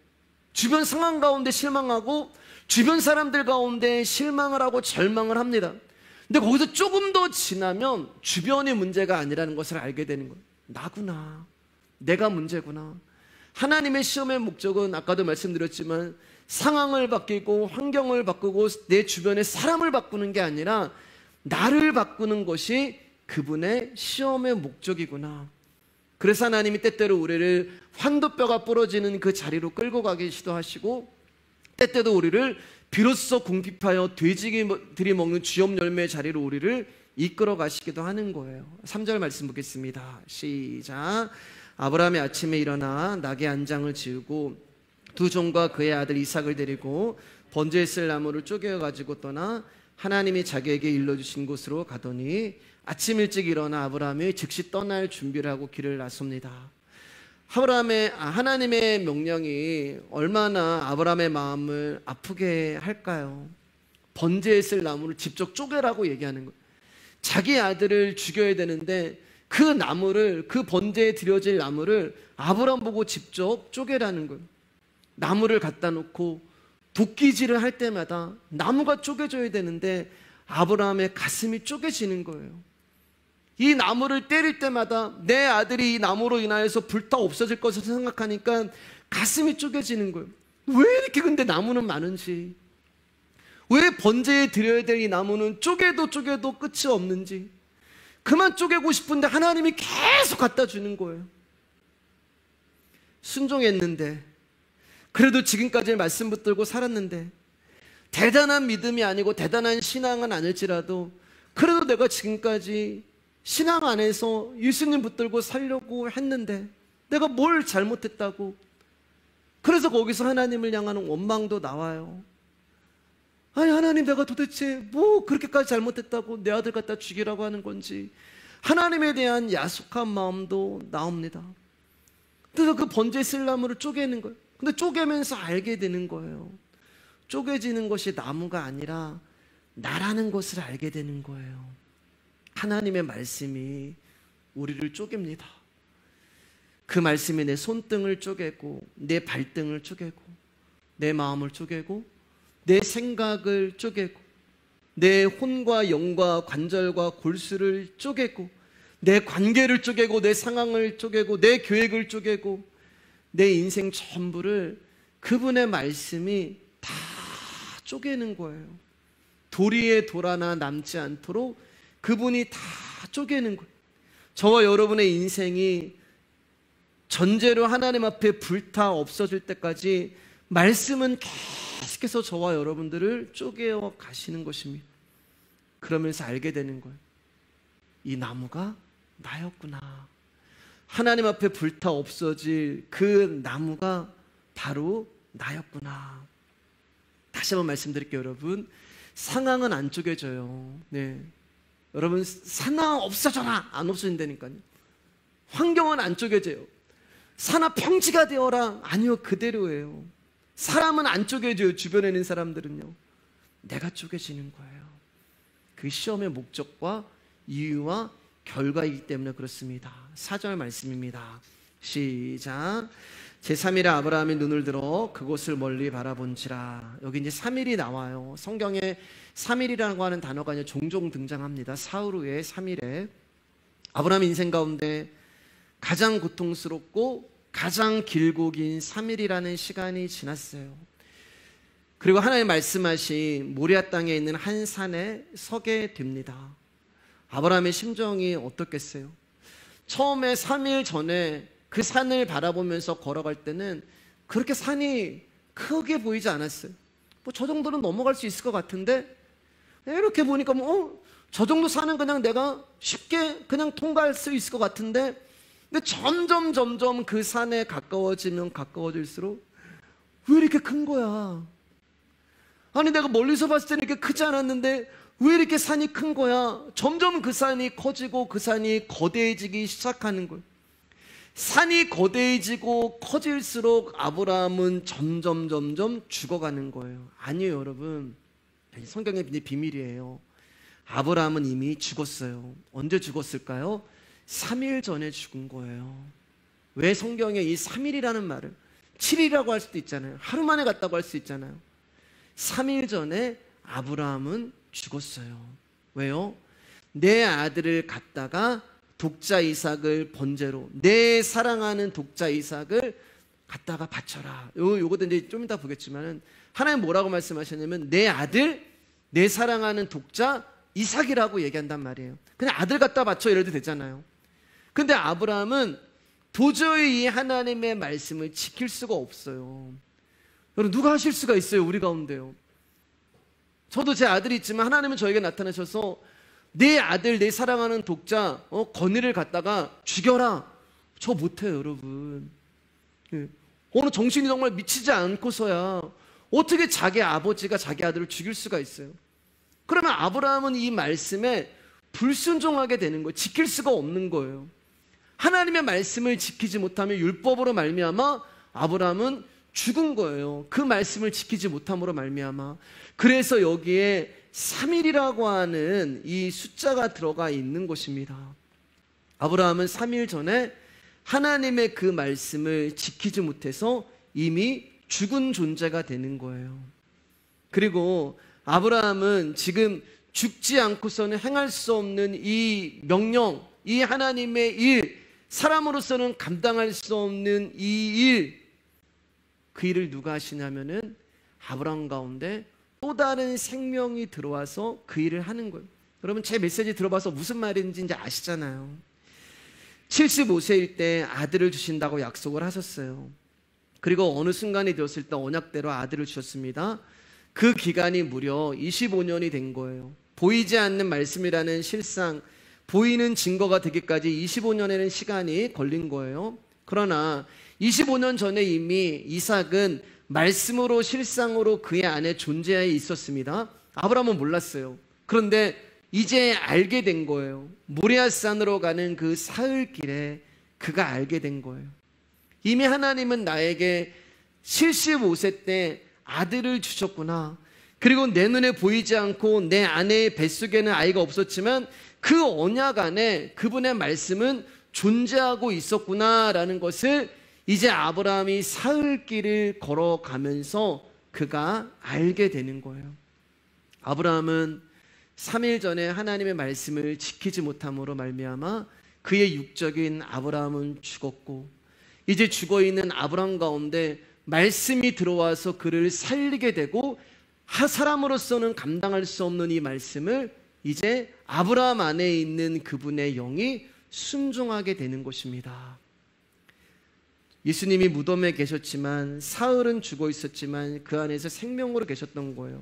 주변 상황 가운데 실망하고, 주변 사람들 가운데 실망을 하고 절망을 합니다. 근데 거기서 조금 더 지나면 주변이 문제가 아니라는 것을 알게 되는 거예요. 나구나, 내가 문제구나. 하나님의 시험의 목적은 아까도 말씀드렸지만 상황을 바뀌고 환경을 바꾸고 내 주변의 사람을 바꾸는 게 아니라 나를 바꾸는 것이 그분의 시험의 목적이구나. 그래서 하나님이 때때로 우리를 환도뼈가 부러지는 그 자리로 끌고 가기도 하시고, 때때도 우리를 비로소 궁핍하여 돼지들이 먹는 쥐염 열매의 자리로 우리를 이끌어 가시기도 하는 거예요. 3절 말씀 보겠습니다. 시작. 아브라함이 아침에 일어나 낙의 안장을 지우고 두 종과 그의 아들 이삭을 데리고 번제에 쓸 나무를 쪼개어 가지고 떠나 하나님이 자기에게 일러주신 곳으로 가더니 아침 일찍 일어나 아브라함이 즉시 떠날 준비를 하고 길을 나섭니다. 하나님의 명령이 얼마나 아브라함의 마음을 아프게 할까요? 번제에 쓸 나무를 직접 쪼개라고 얘기하는 거예요. 자기 아들을 죽여야 되는데 그 나무를, 그 번제에 드려질 나무를 아브라함 보고 직접 쪼개라는 거예요. 나무를 갖다 놓고 도끼질을 할 때마다 나무가 쪼개져야 되는데 아브라함의 가슴이 쪼개지는 거예요. 이 나무를 때릴 때마다 내 아들이 이 나무로 인하여서 불타 없어질 것을 생각하니까 가슴이 쪼개지는 거예요. 왜 이렇게 근데 나무는 많은지, 왜 번제에 드려야 될 이 나무는 쪼개도 끝이 없는지, 그만 쪼개고 싶은데 하나님이 계속 갖다 주는 거예요. 순종했는데, 그래도 지금까지 말씀 붙들고 살았는데, 대단한 믿음이 아니고 대단한 신앙은 아닐지라도 그래도 내가 지금까지 신앙 안에서 예수님 붙들고 살려고 했는데 내가 뭘 잘못했다고. 그래서 거기서 하나님을 향하는 원망도 나와요. 아니 하나님, 내가 도대체 뭐 그렇게까지 잘못했다고 내 아들 갖다 죽이라고 하는 건지, 하나님에 대한 야속한 마음도 나옵니다. 그래서 그 번제 쓸 나무를 쪼개는 거예요. 근데 쪼개면서 알게 되는 거예요. 쪼개지는 것이 나무가 아니라 나라는 것을 알게 되는 거예요. 하나님의 말씀이 우리를 쪼갭니다. 그 말씀이 내 손등을 쪼개고 내 발등을 쪼개고 내 마음을 쪼개고 내 생각을 쪼개고 내 혼과 영과 관절과 골수를 쪼개고 내 관계를 쪼개고 내 상황을 쪼개고 내 계획을 쪼개고 내 인생 전부를 그분의 말씀이 다 쪼개는 거예요. 도리에 돌 하나 남지 않도록 그분이 다 쪼개는 거예요. 저와 여러분의 인생이 전제로 하나님 앞에 불타 없어질 때까지 말씀은 계속해서 저와 여러분들을 쪼개어 가시는 것입니다. 그러면서 알게 되는 거예요. 이 나무가 나였구나. 하나님 앞에 불타 없어질 그 나무가 바로 나였구나. 다시 한번 말씀드릴게요, 여러분. 상황은 안 쪼개져요. 네. 여러분, 상황 없어져라. 안 없어진다니까요. 환경은 안 쪼개져요. 산하 평지가 되어라. 아니요, 그대로예요. 사람은 안 쪼개져요. 주변에 있는 사람들은요. 내가 쪼개지는 거예요. 그 시험의 목적과 이유와 결과이기 때문에 그렇습니다. 4절 말씀입니다. 시작. 제3일에 아브라함이 눈을 들어 그곳을 멀리 바라본지라. 여기 이제 3일이 나와요. 성경에 3일이라고 하는 단어가 이제 종종 등장합니다. 사흘 후에 3일에 아브라함 인생 가운데 가장 고통스럽고 가장 길고 긴 3일이라는 시간이 지났어요. 그리고 하나님 말씀하신 모리아 땅에 있는 한 산에 서게 됩니다. 아브라함의 심정이 어떻겠어요? 처음에 3일 전에 그 산을 바라보면서 걸어갈 때는 그렇게 산이 크게 보이지 않았어요. 뭐 저 정도는 넘어갈 수 있을 것 같은데, 이렇게 보니까 저 정도 산은 그냥 내가 쉽게 그냥 통과할 수 있을 것 같은데, 근데 점점 그 산에 가까워지면 가까워질수록 왜 이렇게 큰 거야? 아니 내가 멀리서 봤을 때는 이렇게 크지 않았는데 왜 이렇게 산이 큰 거야? 점점 그 산이 커지고 그 산이 거대해지기 시작하는 거예요. 산이 거대해지고 커질수록 아브라함은 점점 죽어가는 거예요. 아니에요, 여러분. 성경의 비밀이에요. 아브라함은 이미 죽었어요. 언제 죽었을까요? 3일 전에 죽은 거예요. 왜 성경에 이 3일이라는 말을, 7일이라고 할 수도 있잖아요. 하루 만에 갔다고 할 수 있잖아요. 3일 전에 아브라함은 죽었어요. 왜요? 내 아들을 갖다가 독자 이삭을 번제로, 내 사랑하는 독자 이삭을 갖다가 바쳐라. 요것도 이제 좀 이따 보겠지만은 하나님 뭐라고 말씀하셨냐면 내 아들, 내 사랑하는 독자 이삭이라고 얘기한단 말이에요. 그냥 아들 갖다 바쳐 이래도 되잖아요. 근데 아브라함은 도저히 이 하나님의 말씀을 지킬 수가 없어요. 여러분, 누가 하실 수가 있어요? 우리 가운데요. 저도 제 아들이 있지만 하나님은 저에게 나타나셔서 내 아들, 내 사랑하는 독자 건의를 갖다가 죽여라. 저 못해요, 여러분. 어느 정신이 정말 미치지 않고서야 어떻게 자기 아버지가 자기 아들을 죽일 수가 있어요? 그러면 아브라함은 이 말씀에 불순종하게 되는 거예요. 지킬 수가 없는 거예요. 하나님의 말씀을 지키지 못하면 율법으로 말미암아 아브라함은 죽은 거예요. 그 말씀을 지키지 못함으로 말미암아. 그래서 여기에 3일이라고 하는 이 숫자가 들어가 있는 것입니다. 아브라함은 3일 전에 하나님의 그 말씀을 지키지 못해서 이미 죽은 존재가 되는 거예요. 그리고 아브라함은 지금 죽지 않고서는 행할 수 없는 이 명령, 이 하나님의 일, 사람으로서는 감당할 수 없는 이 일, 그 일을 누가 하시냐면은 아브라함 가운데 또 다른 생명이 들어와서 그 일을 하는 거예요. 여러분, 제 메시지 들어봐서 무슨 말인지 이제 아시잖아요. 75세일 때 아들을 주신다고 약속을 하셨어요. 그리고 어느 순간이 되었을 때 언약대로 아들을 주셨습니다. 그 기간이 무려 25년이 된 거예요. 보이지 않는 말씀이라는 실상, 보이는 증거가 되기까지 25년이라는 시간이 걸린 거예요. 그러나 25년 전에 이미 이삭은 말씀으로 실상으로 그의 안에 존재해 있었습니다. 아브라함은 몰랐어요. 그런데 이제 알게 된 거예요. 모리아산으로 가는 그 사흘길에 그가 알게 된 거예요. 이미 하나님은 나에게 75세 때 아들을 주셨구나. 그리고 내 눈에 보이지 않고 내 아내의 뱃속에는 아이가 없었지만 그 언약 안에 그분의 말씀은 존재하고 있었구나라는 것을 이제 아브라함이 사흘길을 걸어가면서 그가 알게 되는 거예요. 아브라함은 3일 전에 하나님의 말씀을 지키지 못함으로 말미암아 그의 육적인 아브라함은 죽었고, 이제 죽어있는 아브라함 가운데 말씀이 들어와서 그를 살리게 되고, 사람으로서는 감당할 수 없는 이 말씀을 이제 아브라함 안에 있는 그분의 영이 순종하게 되는 것입니다. 예수님이 무덤에 계셨지만, 사흘은 죽어 있었지만 그 안에서 생명으로 계셨던 거예요.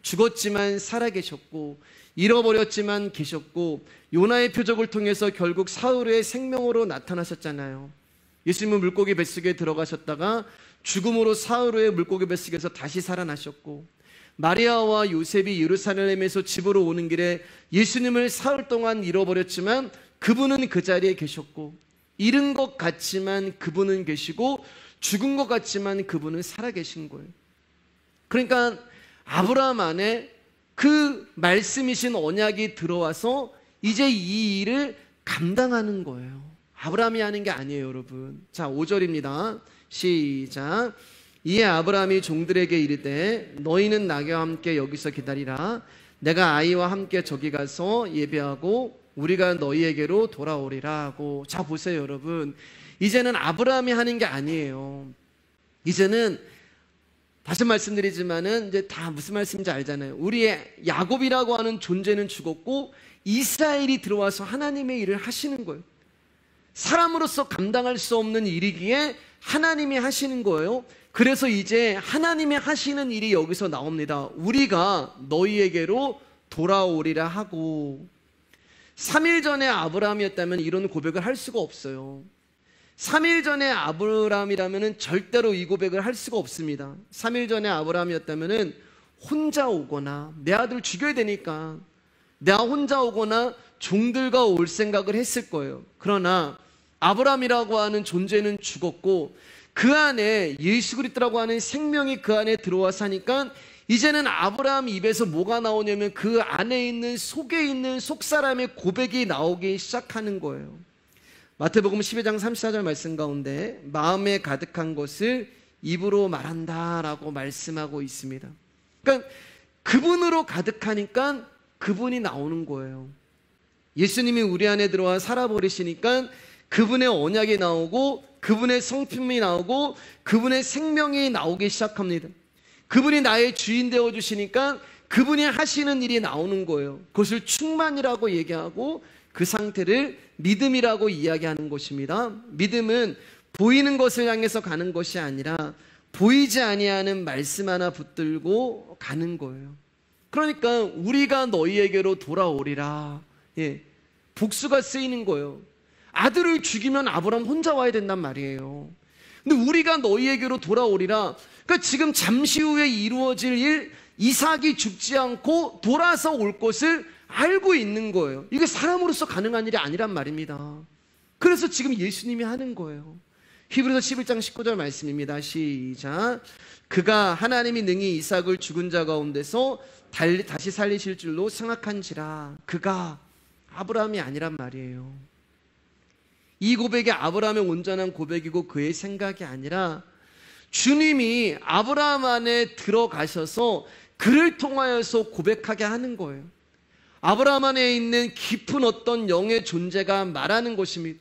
죽었지만 살아계셨고, 잃어버렸지만 계셨고, 요나의 표적을 통해서 결국 사흘 후에 생명으로 나타나셨잖아요. 예수님은 물고기 뱃속에 들어가셨다가 죽음으로 사흘 후에 물고기 뱃속에서 다시 살아나셨고, 마리아와 요셉이 예루살렘에서 집으로 오는 길에 예수님을 사흘 동안 잃어버렸지만 그분은 그 자리에 계셨고, 잃은 것 같지만 그분은 계시고, 죽은 것 같지만 그분은 살아계신 거예요. 그러니까 아브라함 안에 그 말씀이신 언약이 들어와서 이제 이 일을 감당하는 거예요. 아브라함이 하는 게 아니에요, 여러분. 자, 5절입니다. 시작. 이에 아브라함이 종들에게 이르되 너희는 나와 함께 여기서 기다리라. 내가 아이와 함께 저기 가서 예배하고 우리가 너희에게로 돌아오리라 하고. 자, 보세요, 여러분. 이제는 아브라함이 하는 게 아니에요. 이제는 다시 말씀드리지만은 이제 다 무슨 말씀인지 알잖아요. 우리의 야곱이라고 하는 존재는 죽었고 이스라엘이 들어와서 하나님의 일을 하시는 거예요. 사람으로서 감당할 수 없는 일이기에 하나님이 하시는 거예요. 그래서 이제 하나님이 하시는 일이 여기서 나옵니다. 우리가 너희에게로 돌아오리라 하고. 3일 전에 아브라함이었다면 이런 고백을 할 수가 없어요. 3일 전에 아브라함이라면 절대로 이 고백을 할 수가 없습니다. 3일 전에 아브라함이었다면 혼자 오거나, 내 아들 죽여야 되니까 내가 혼자 오거나 종들과 올 생각을 했을 거예요. 그러나 아브라함이라고 하는 존재는 죽었고 그 안에 예수 그리스도라고 하는 생명이 그 안에 들어와서 하니까 이제는 아브라함 입에서 뭐가 나오냐면 그 안에 있는, 속에 있는 속사람의 고백이 나오기 시작하는 거예요. 마태복음 12장 34절 말씀 가운데 마음에 가득한 것을 입으로 말한다 라고 말씀하고 있습니다. 그러니까 그분으로 가득하니까 그분이 나오는 거예요. 예수님이 우리 안에 들어와 살아버리시니까 그분의 언약이 나오고 그분의 성품이 나오고 그분의 생명이 나오기 시작합니다. 그분이 나의 주인 되어주시니까 그분이 하시는 일이 나오는 거예요. 그것을 충만이라고 얘기하고 그 상태를 믿음이라고 이야기하는 것입니다. 믿음은 보이는 것을 향해서 가는 것이 아니라 보이지 아니하는 말씀 하나 붙들고 가는 거예요. 그러니까 우리가 너희에게로 돌아오리라. 복수가 쓰이는 거예요. 아들을 죽이면 아브라함 혼자 와야 된단 말이에요. 근데 우리가 너희에게로 돌아오리라. 그러니까 지금 잠시 후에 이루어질 일, 이삭이 죽지 않고 돌아서 올 것을 알고 있는 거예요. 이게 사람으로서 가능한 일이 아니란 말입니다. 그래서 지금 예수님이 하는 거예요. 히브리서 11장 19절 말씀입니다. 시작. 그가 하나님이 능히 이삭을 죽은 자 가운데서 다시 살리실 줄로 생각한지라. 그가 아브라함이 아니란 말이에요. 이 고백이 아브라함의 온전한 고백이고 그의 생각이 아니라 주님이 아브라함 안에 들어가셔서 그를 통하여서 고백하게 하는 거예요. 아브라함 안에 있는 깊은 어떤 영의 존재가 말하는 것입니다.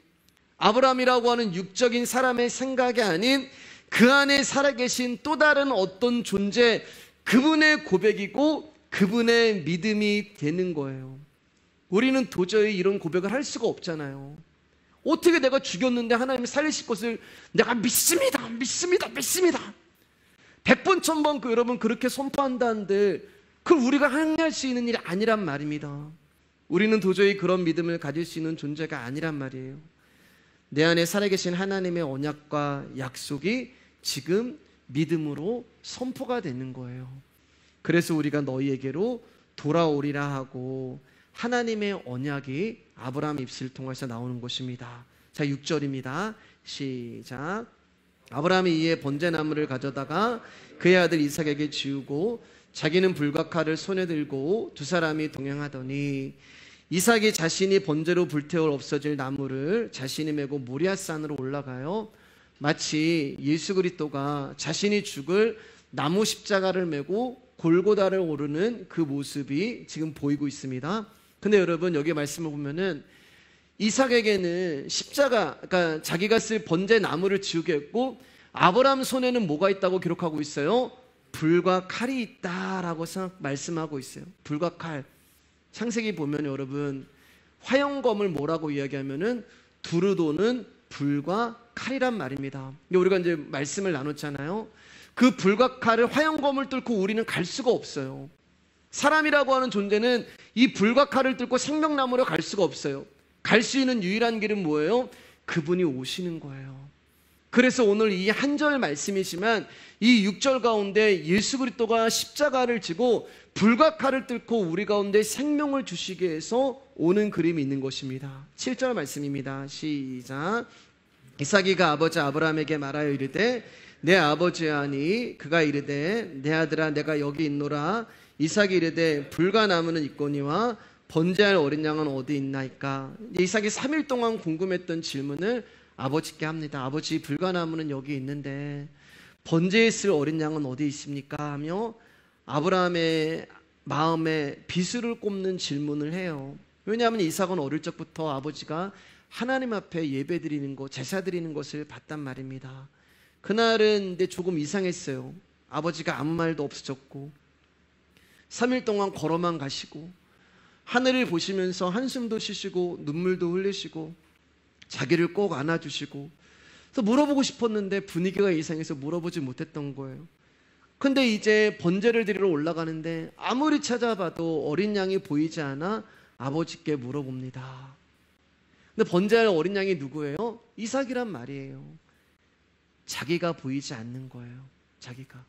아브라함이라고 하는 육적인 사람의 생각이 아닌 그 안에 살아계신 또 다른 어떤 존재, 그분의 고백이고 그분의 믿음이 되는 거예요. 우리는 도저히 이런 고백을 할 수가 없잖아요. 어떻게 내가 죽였는데 하나님이 살리실 것을 내가 믿습니다. 100번 1000번 여러분 그렇게 선포한다는데 그걸 우리가 항의할 수 있는 일이 아니란 말입니다. 우리는 도저히 그런 믿음을 가질 수 있는 존재가 아니란 말이에요. 내 안에 살아계신 하나님의 언약과 약속이 지금 믿음으로 선포가 되는 거예요. 그래서 우리가 너희에게로 돌아오리라 하고 하나님의 언약이 아브라함 입술을 통해서 나오는 것입니다. 자, 6절입니다. 시작. 아브라함이 이에 번제나무를 가져다가 그의 아들 이삭에게 지우고 자기는 불과 칼을 손에 들고 두 사람이 동행하더니 이삭이 자신이 번제로 불태울 없어질 나무를 자신이 메고 모리아산으로 올라가요. 마치 예수 그리스도가 자신이 죽을 나무 십자가를 메고 골고다를 오르는 그 모습이 지금 보이고 있습니다. 근데 여러분 여기 말씀을 보면은 이삭에게는 십자가, 그러니까 자기가 쓸 번제 나무를 지우게 했고 아브라함 손에는 뭐가 있다고 기록하고 있어요? 불과 칼이 있다라고 말씀하고 있어요. 불과 칼. 창세기 보면 여러분 화영검을 뭐라고 이야기하면은 두루 도는 불과 칼이란 말입니다. 우리가 이제 말씀을 나눴잖아요. 그 불과 칼을 화영검을 뚫고 우리는 갈 수가 없어요. 사람이라고 하는 존재는 이 불과 칼을 뚫고 생명나무로 갈 수가 없어요. 갈 수 있는 유일한 길은 뭐예요? 그분이 오시는 거예요. 그래서 오늘 이 한 절 말씀이지만 이 6절 가운데 예수 그리스도가 십자가를 지고 불과 칼을 뚫고 우리 가운데 생명을 주시기 위해서 오는 그림이 있는 것입니다. 7절 말씀입니다. 시작. 이삭이가 아버지 아브라함에게 말하여 이르되 내 아버지여 하니 그가 이르되 내 아들아 내가 여기 있노라. 이삭이 이르되 불과 나무는 있거니와 번제할 어린 양은 어디 있나이까. 이삭이 3일 동안 궁금했던 질문을 아버지께 합니다. 아버지 불과 나무는 여기 있는데 번제에 쓸 어린 양은 어디 있습니까? 하며 아브라함의 마음에 비수를 꼽는 질문을 해요. 왜냐하면 이삭은 어릴 적부터 아버지가 하나님 앞에 예배 드리는 것, 제사 드리는 것을 봤단 말입니다. 그날은 근데 조금 이상했어요. 아버지가 아무 말도 없어졌고 3일 동안 걸어만 가시고 하늘을 보시면서 한숨도 쉬시고 눈물도 흘리시고 자기를 꼭 안아주시고, 그래서 물어보고 싶었는데 분위기가 이상해서 물어보지 못했던 거예요. 근데 이제 번제를 드리러 올라가는데 아무리 찾아봐도 어린 양이 보이지 않아 아버지께 물어봅니다. 근데 번제할 어린 양이 누구예요? 이삭이란 말이에요. 자기가 보이지 않는 거예요. 자기가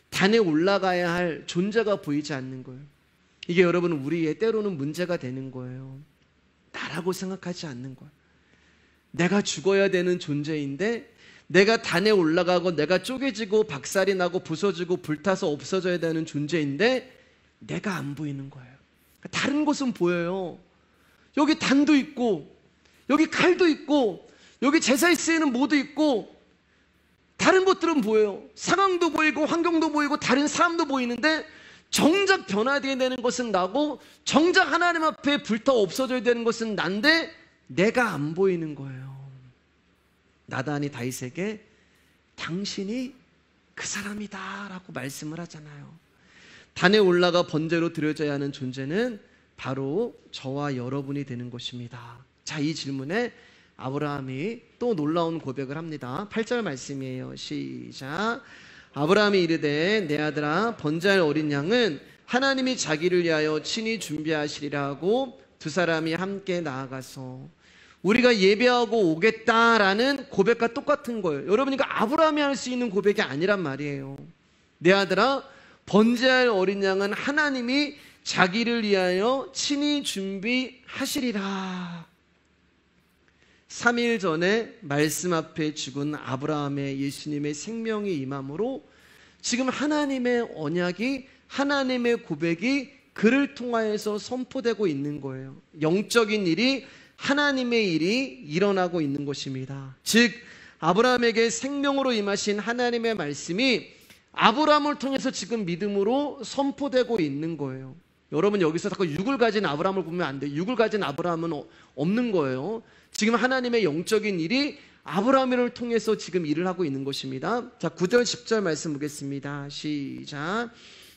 단에 올라가야 할 존재가 보이지 않는 거예요. 이게 여러분 우리의 때로는 문제가 되는 거예요. 나라고 생각하지 않는 거예요. 내가 죽어야 되는 존재인데 내가 단에 올라가고 내가 쪼개지고 박살이 나고 부서지고 불타서 없어져야 되는 존재인데 내가 안 보이는 거예요. 다른 곳은 보여요. 여기 단도 있고 여기 칼도 있고 여기 제사에 쓰이는 모도 있고 다른 것들은 보여요. 상황도 보이고 환경도 보이고 다른 사람도 보이는데 정작 변화되어야 되는 것은 나고 정작 하나님 앞에 불타 없어져야 되는 것은 난데 내가 안 보이는 거예요. 나단이 다윗에게 당신이 그 사람이다 라고 말씀을 하잖아요. 단에 올라가 번제로 드려져야 하는 존재는 바로 저와 여러분이 되는 것입니다. 자, 이 질문에 아브라함이 또 놀라운 고백을 합니다. 8절 말씀이에요. 시작. 아브라함이 이르되 내 아들아 번제할 어린 양은 하나님이 자기를 위하여 친히 준비하시리라 하고 두 사람이 함께 나아가서, 우리가 예배하고 오겠다라는 고백과 똑같은 거예요. 여러분, 이거 아브라함이 할 수 있는 고백이 아니란 말이에요. 내 아들아 번제할 어린 양은 하나님이 자기를 위하여 친히 준비하시리라. 3일 전에 말씀 앞에 죽은 아브라함의 예수님의 생명이 임함으로 지금 하나님의 언약이, 하나님의 고백이 그를 통하여서 선포되고 있는 거예요. 영적인 일이, 하나님의 일이 일어나고 있는 것입니다. 즉 아브라함에게 생명으로 임하신 하나님의 말씀이 아브라함을 통해서 지금 믿음으로 선포되고 있는 거예요. 여러분, 여기서 자꾸 육을 가진 아브라함을 보면 안 돼요. 육을 가진 아브라함은 없는 거예요. 지금 하나님의 영적인 일이 아브라함을 통해서 지금 일을 하고 있는 것입니다. 자, 9절 10절 말씀 보겠습니다. 시작.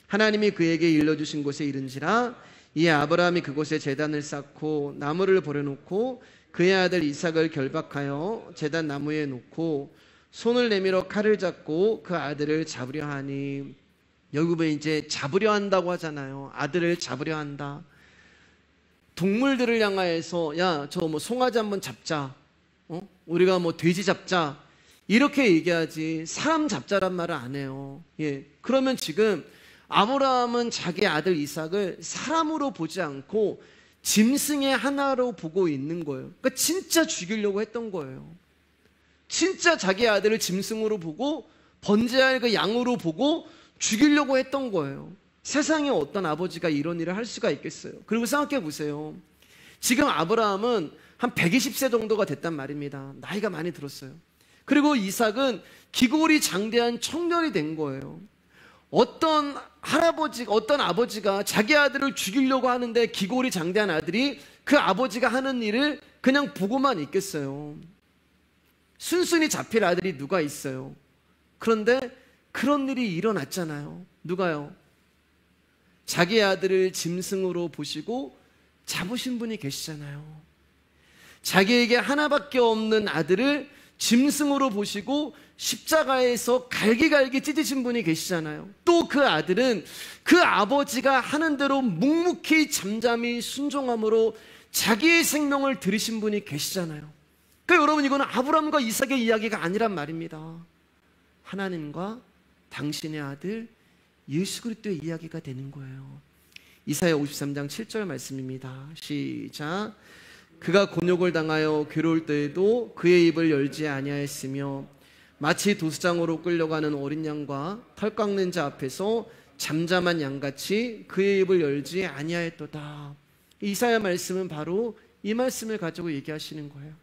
하나님이 그에게 일러주신 곳에 이른지라 이에 아브라함이 그곳에 제단을 쌓고 나무를 버려놓고 그의 아들 이삭을 결박하여 제단 나무에 놓고 손을 내밀어 칼을 잡고 그 아들을 잡으려 하니, 여기 보면 이제 잡으려 한다고 하잖아요. 아들을 잡으려 한다. 동물들을 향하여서 야, 저 뭐 송아지 한번 잡자, 우리가 뭐 돼지 잡자, 이렇게 얘기하지 사람 잡자란 말을 안 해요. 예. 그러면 지금 아브라함은 자기 아들 이삭을 사람으로 보지 않고 짐승의 하나로 보고 있는 거예요. 그러니까 진짜 죽이려고 했던 거예요. 진짜 자기 아들을 짐승으로 보고 번제할 그 양으로 보고 죽이려고 했던 거예요. 세상에 어떤 아버지가 이런 일을 할 수가 있겠어요? 그리고 생각해 보세요. 지금 아브라함은 한 120세 정도가 됐단 말입니다. 나이가 많이 들었어요. 그리고 이삭은 기골이 장대한 청년이 된 거예요. 어떤 아버지가 자기 아들을 죽이려고 하는데 기골이 장대한 아들이 그 아버지가 하는 일을 그냥 보고만 있겠어요? 순순히 잡힐 아들이 누가 있어요? 그런데 그런 일이 일어났잖아요. 누가요? 자기 아들을 짐승으로 보시고 잡으신 분이 계시잖아요. 자기에게 하나밖에 없는 아들을 짐승으로 보시고 십자가에서 갈기갈기 찢으신 분이 계시잖아요. 또 그 아들은 그 아버지가 하는 대로 묵묵히 잠잠히 순종함으로 자기의 생명을 들이신 분이 계시잖아요. 그러니까 여러분, 이거는 아브라함과 이삭의 이야기가 아니란 말입니다. 하나님과 당신의 아들 예수 그리스도의 이야기가 되는 거예요. 이사야 53장 7절 말씀입니다. 시작. 그가 곤욕을 당하여 괴로울 때에도 그의 입을 열지 아니하였으며 마치 도수장으로 끌려가는 어린 양과 털 깎는 자 앞에서 잠잠한 양같이 그의 입을 열지 아니하였도다. 이사야 말씀은 바로 이 말씀을 가지고 얘기하시는 거예요.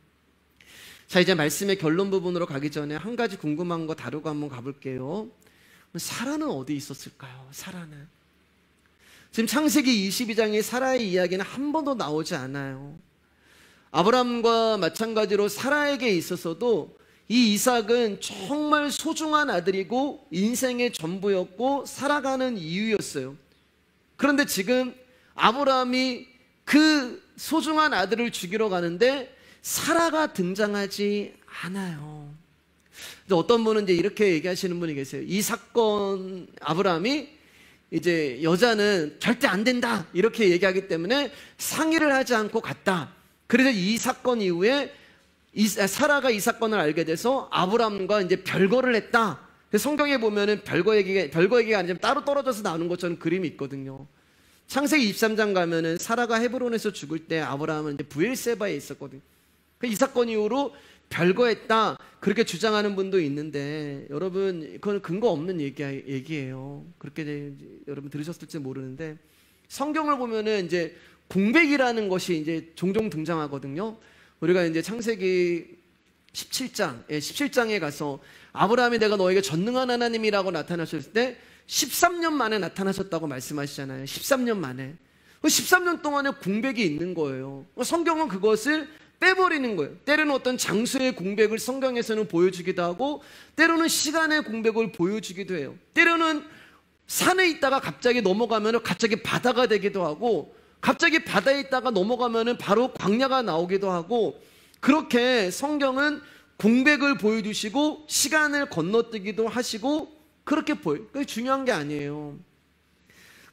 자, 이제 말씀의 결론 부분으로 가기 전에 한 가지 궁금한 거 다루고 한번 가볼게요. 사라는 어디 있었을까요? 사라는 지금 창세기 22장에 사라의 이야기는 한 번도 나오지 않아요. 아브라함과 마찬가지로 사라에게 있어서도 이 이삭은 정말 소중한 아들이고 인생의 전부였고 살아가는 이유였어요. 그런데 지금 아브라함이 그 소중한 아들을 죽이러 가는데 사라가 등장하지 않아요. 어떤 분은 이제 이렇게 얘기하시는 분이 계세요. 이 사건, 아브라함이 이제 여자는 절대 안 된다 이렇게 얘기하기 때문에 상의를 하지 않고 갔다. 그래서 이 사건 이후에 사라가 이 사건을 알게 돼서 아브라함과 이제 별거를 했다. 성경에 보면은 별거 얘기가 아니라 따로 떨어져서 나오는 것처럼 그림이 있거든요. 창세기 23장 가면은 사라가 헤브론에서 죽을 때 아브라함은 이제 브엘세바에 있었거든요. 이 사건 이후로 별거했다 그렇게 주장하는 분도 있는데, 여러분 그건 근거 없는 얘기예요. 그렇게 여러분 들으셨을지 모르는데, 성경을 보면은 이제 공백이라는 것이 이제 종종 등장하거든요. 우리가 이제 창세기 17장에 가서 아브라함이 내가 너에게 전능한 하나님이라고 나타나셨을 때 13년 만에 나타나셨다고 말씀하시잖아요. 13년 만에. 13년 동안에 공백이 있는 거예요. 성경은 그것을 빼버리는 거예요. 때로는 어떤 장소의 공백을 성경에서는 보여주기도 하고, 때로는 시간의 공백을 보여주기도 해요. 때로는 산에 있다가 갑자기 넘어가면 갑자기 바다가 되기도 하고, 갑자기 바다에 있다가 넘어가면 바로 광야가 나오기도 하고, 그렇게 성경은 공백을 보여주시고 시간을 건너뛰기도 하시고 그렇게 보여요. 그게 중요한 게 아니에요.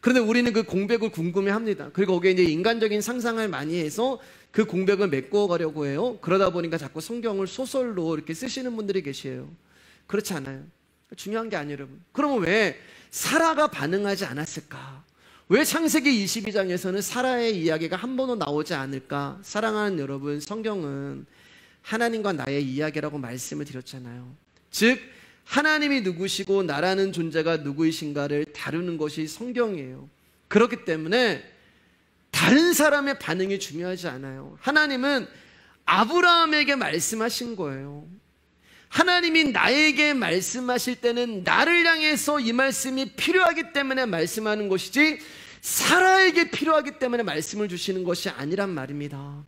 그런데 우리는 그 공백을 궁금해합니다. 그리고 거기에 이제 인간적인 상상을 많이 해서 그 공백을 메꿔 가려고 해요. 그러다 보니까 자꾸 성경을 소설로 이렇게 쓰시는 분들이 계세요. 그렇지 않아요. 중요한 게 아니에요, 여러분. 그러면 왜 사라가 반응하지 않았을까? 왜 창세기 22장에서는 사라의 이야기가 한 번도 나오지 않을까? 사랑하는 여러분, 성경은 하나님과 나의 이야기라고 말씀을 드렸잖아요. 즉 하나님이 누구시고 나라는 존재가 누구이신가를 다루는 것이 성경이에요. 그렇기 때문에 다른 사람의 반응이 중요하지 않아요. 하나님은 아브라함에게 말씀하신 거예요. 하나님이 나에게 말씀하실 때는 나를 향해서 이 말씀이 필요하기 때문에 말씀하는 것이지, 사라에게 필요하기 때문에 말씀을 주시는 것이 아니란 말입니다.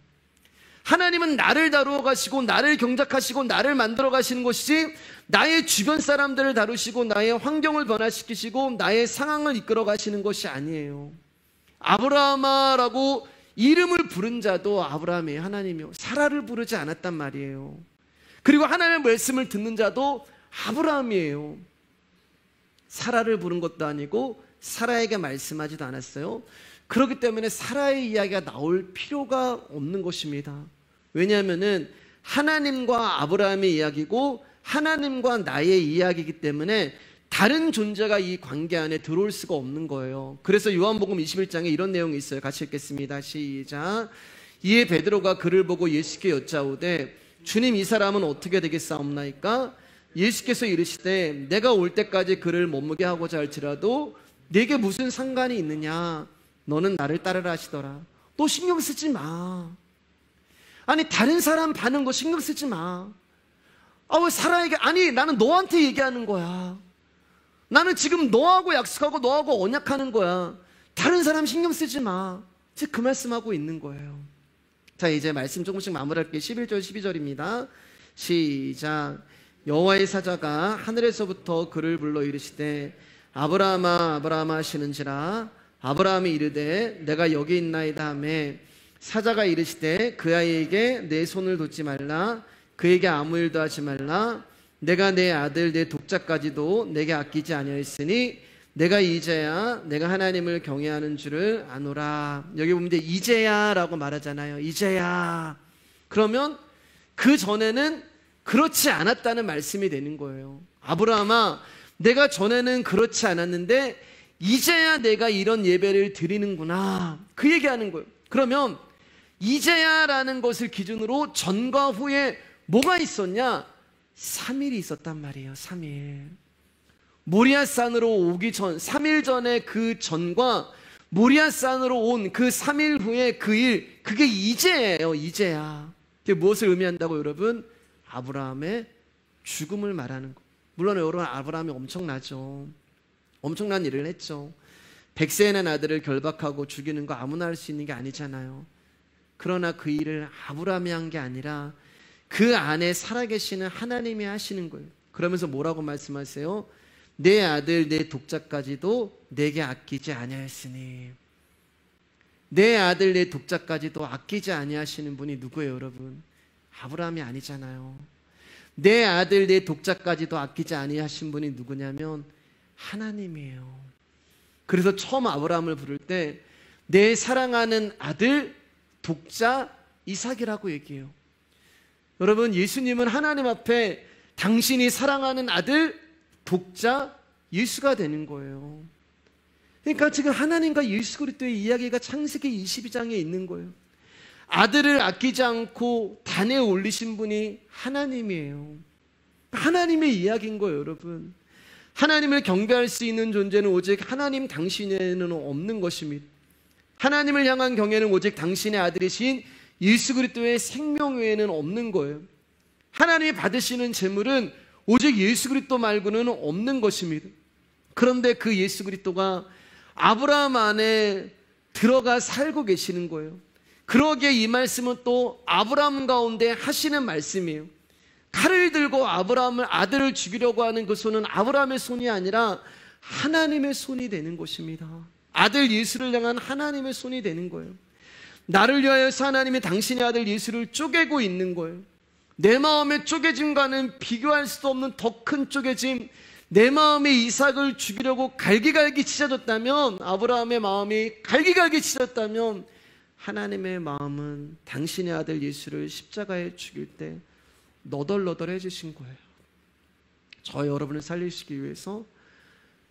하나님은 나를 다루어 가시고 나를 경작하시고 나를 만들어 가시는 것이지, 나의 주변 사람들을 다루시고 나의 환경을 변화시키시고 나의 상황을 이끌어 가시는 것이 아니에요. 아브라함아라고 이름을 부른 자도 아브라함이에요. 하나님이요. 사라를 부르지 않았단 말이에요. 그리고 하나님의 말씀을 듣는 자도 아브라함이에요. 사라를 부른 것도 아니고 사라에게 말씀하지도 않았어요. 그렇기 때문에 사라의 이야기가 나올 필요가 없는 것입니다. 왜냐하면은 하나님과 아브라함의 이야기고 하나님과 나의 이야기이기 때문에 다른 존재가 이 관계 안에 들어올 수가 없는 거예요. 그래서 요한복음 21장에 이런 내용이 있어요. 같이 읽겠습니다. 시작. 이에 베드로가 그를 보고 예수께 여짜오되 주님, 이 사람은 어떻게 되겠사옵나이까? 예수께서 이르시되 내가 올 때까지 그를 머무게 하고자 할지라도 내게 무슨 상관이 있느냐? 너는 나를 따르라 하시더라. 너 신경 쓰지 마. 아니, 다른 사람 반응 거 신경 쓰지 마. 왜 사라에게, 아니, 나는 너한테 얘기하는 거야. 나는 지금 너하고 약속하고 너하고 언약하는 거야. 다른 사람 신경 쓰지 마. 즉 그 말씀하고 있는 거예요. 자, 이제 말씀 조금씩 마무리할게요. 11절 12절입니다 시작. 여호와의 사자가 하늘에서부터 그를 불러 이르시되 아브라함아 아브라함아 하시는지라. 아브라함이 이르되 내가 여기 있나이다 하매 사자가 이르시되 그 아이에게 내 손을 돋지 말라. 그에게 아무 일도 하지 말라. 내가 내 아들 내 독자까지도 내게 아끼지 아니하였으니 내가 이제야 내가 하나님을 경외하는 줄을 아노라. 여기 보면 이제야 라고 말하잖아요. 이제야. 그러면 그 전에는 그렇지 않았다는 말씀이 되는 거예요. 아브라함아, 내가 전에는 그렇지 않았는데 이제야 내가 이런 예배를 드리는구나. 그 얘기하는 거예요. 그러면 이제야 라는 것을 기준으로 전과 후에 뭐가 있었냐? 3일이 있었단 말이에요. 3일. 모리아산으로 오기 전 3일 전에 그 전과 모리아산으로 온 그 3일 후에 그 일, 그게 이제예요. 이제야. 그게 무엇을 의미한다고 여러분? 아브라함의 죽음을 말하는 거. 물론 여러분, 아브라함이 엄청나죠. 엄청난 일을 했죠. 100세에 난 아들을 결박하고 죽이는 거 아무나 할 수 있는 게 아니잖아요. 그러나 그 일을 아브라함이 한 게 아니라 그 안에 살아계시는 하나님이 하시는 거예요. 그러면서 뭐라고 말씀하세요? 내 아들 내 독자까지도 내게 아끼지 아니하였으니. 내 아들 내 독자까지도 아끼지 아니하시는 분이 누구예요, 여러분? 아브라함이 아니잖아요. 내 아들 내 독자까지도 아끼지 아니하신 분이 누구냐면 하나님이에요. 그래서 처음 아브라함을 부를 때 내 사랑하는 아들 독자 이삭이라고 얘기해요. 여러분, 예수님은 하나님 앞에 당신이 사랑하는 아들 독자 예수가 되는 거예요. 그러니까 지금 하나님과 예수 그리스도의 이야기가 창세기 22장에 있는 거예요. 아들을 아끼지 않고 단에 올리신 분이 하나님이에요. 하나님의 이야기인 거예요, 여러분. 하나님을 경배할 수 있는 존재는 오직 하나님 당신에는 없는 것입니다. 하나님을 향한 경외는 오직 당신의 아들이신 예수 그리스도의 생명 외에는 없는 거예요. 하나님이 받으시는 재물은 오직 예수 그리스도 말고는 없는 것입니다. 그런데 그 예수 그리스도가 아브라함 안에 들어가 살고 계시는 거예요. 그러기에 이 말씀은 또 아브라함 가운데 하시는 말씀이에요. 칼을 들고 아브라함을 아들을 죽이려고 하는 그 손은 아브라함의 손이 아니라 하나님의 손이 되는 것입니다. 아들 예수를 향한 하나님의 손이 되는 거예요. 나를 위하여서 하나님이 당신의 아들 예수를 쪼개고 있는 거예요. 내 마음의 쪼개짐과는 비교할 수 없는 더 큰 쪼개짐, 내 마음의 이삭을 죽이려고 갈기갈기 찢어졌다면, 아브라함의 마음이 갈기갈기 찢어졌다면 하나님의 마음은 당신의 아들 예수를 십자가에 죽일 때 너덜너덜해지신 거예요. 저 여러분을 살리시기 위해서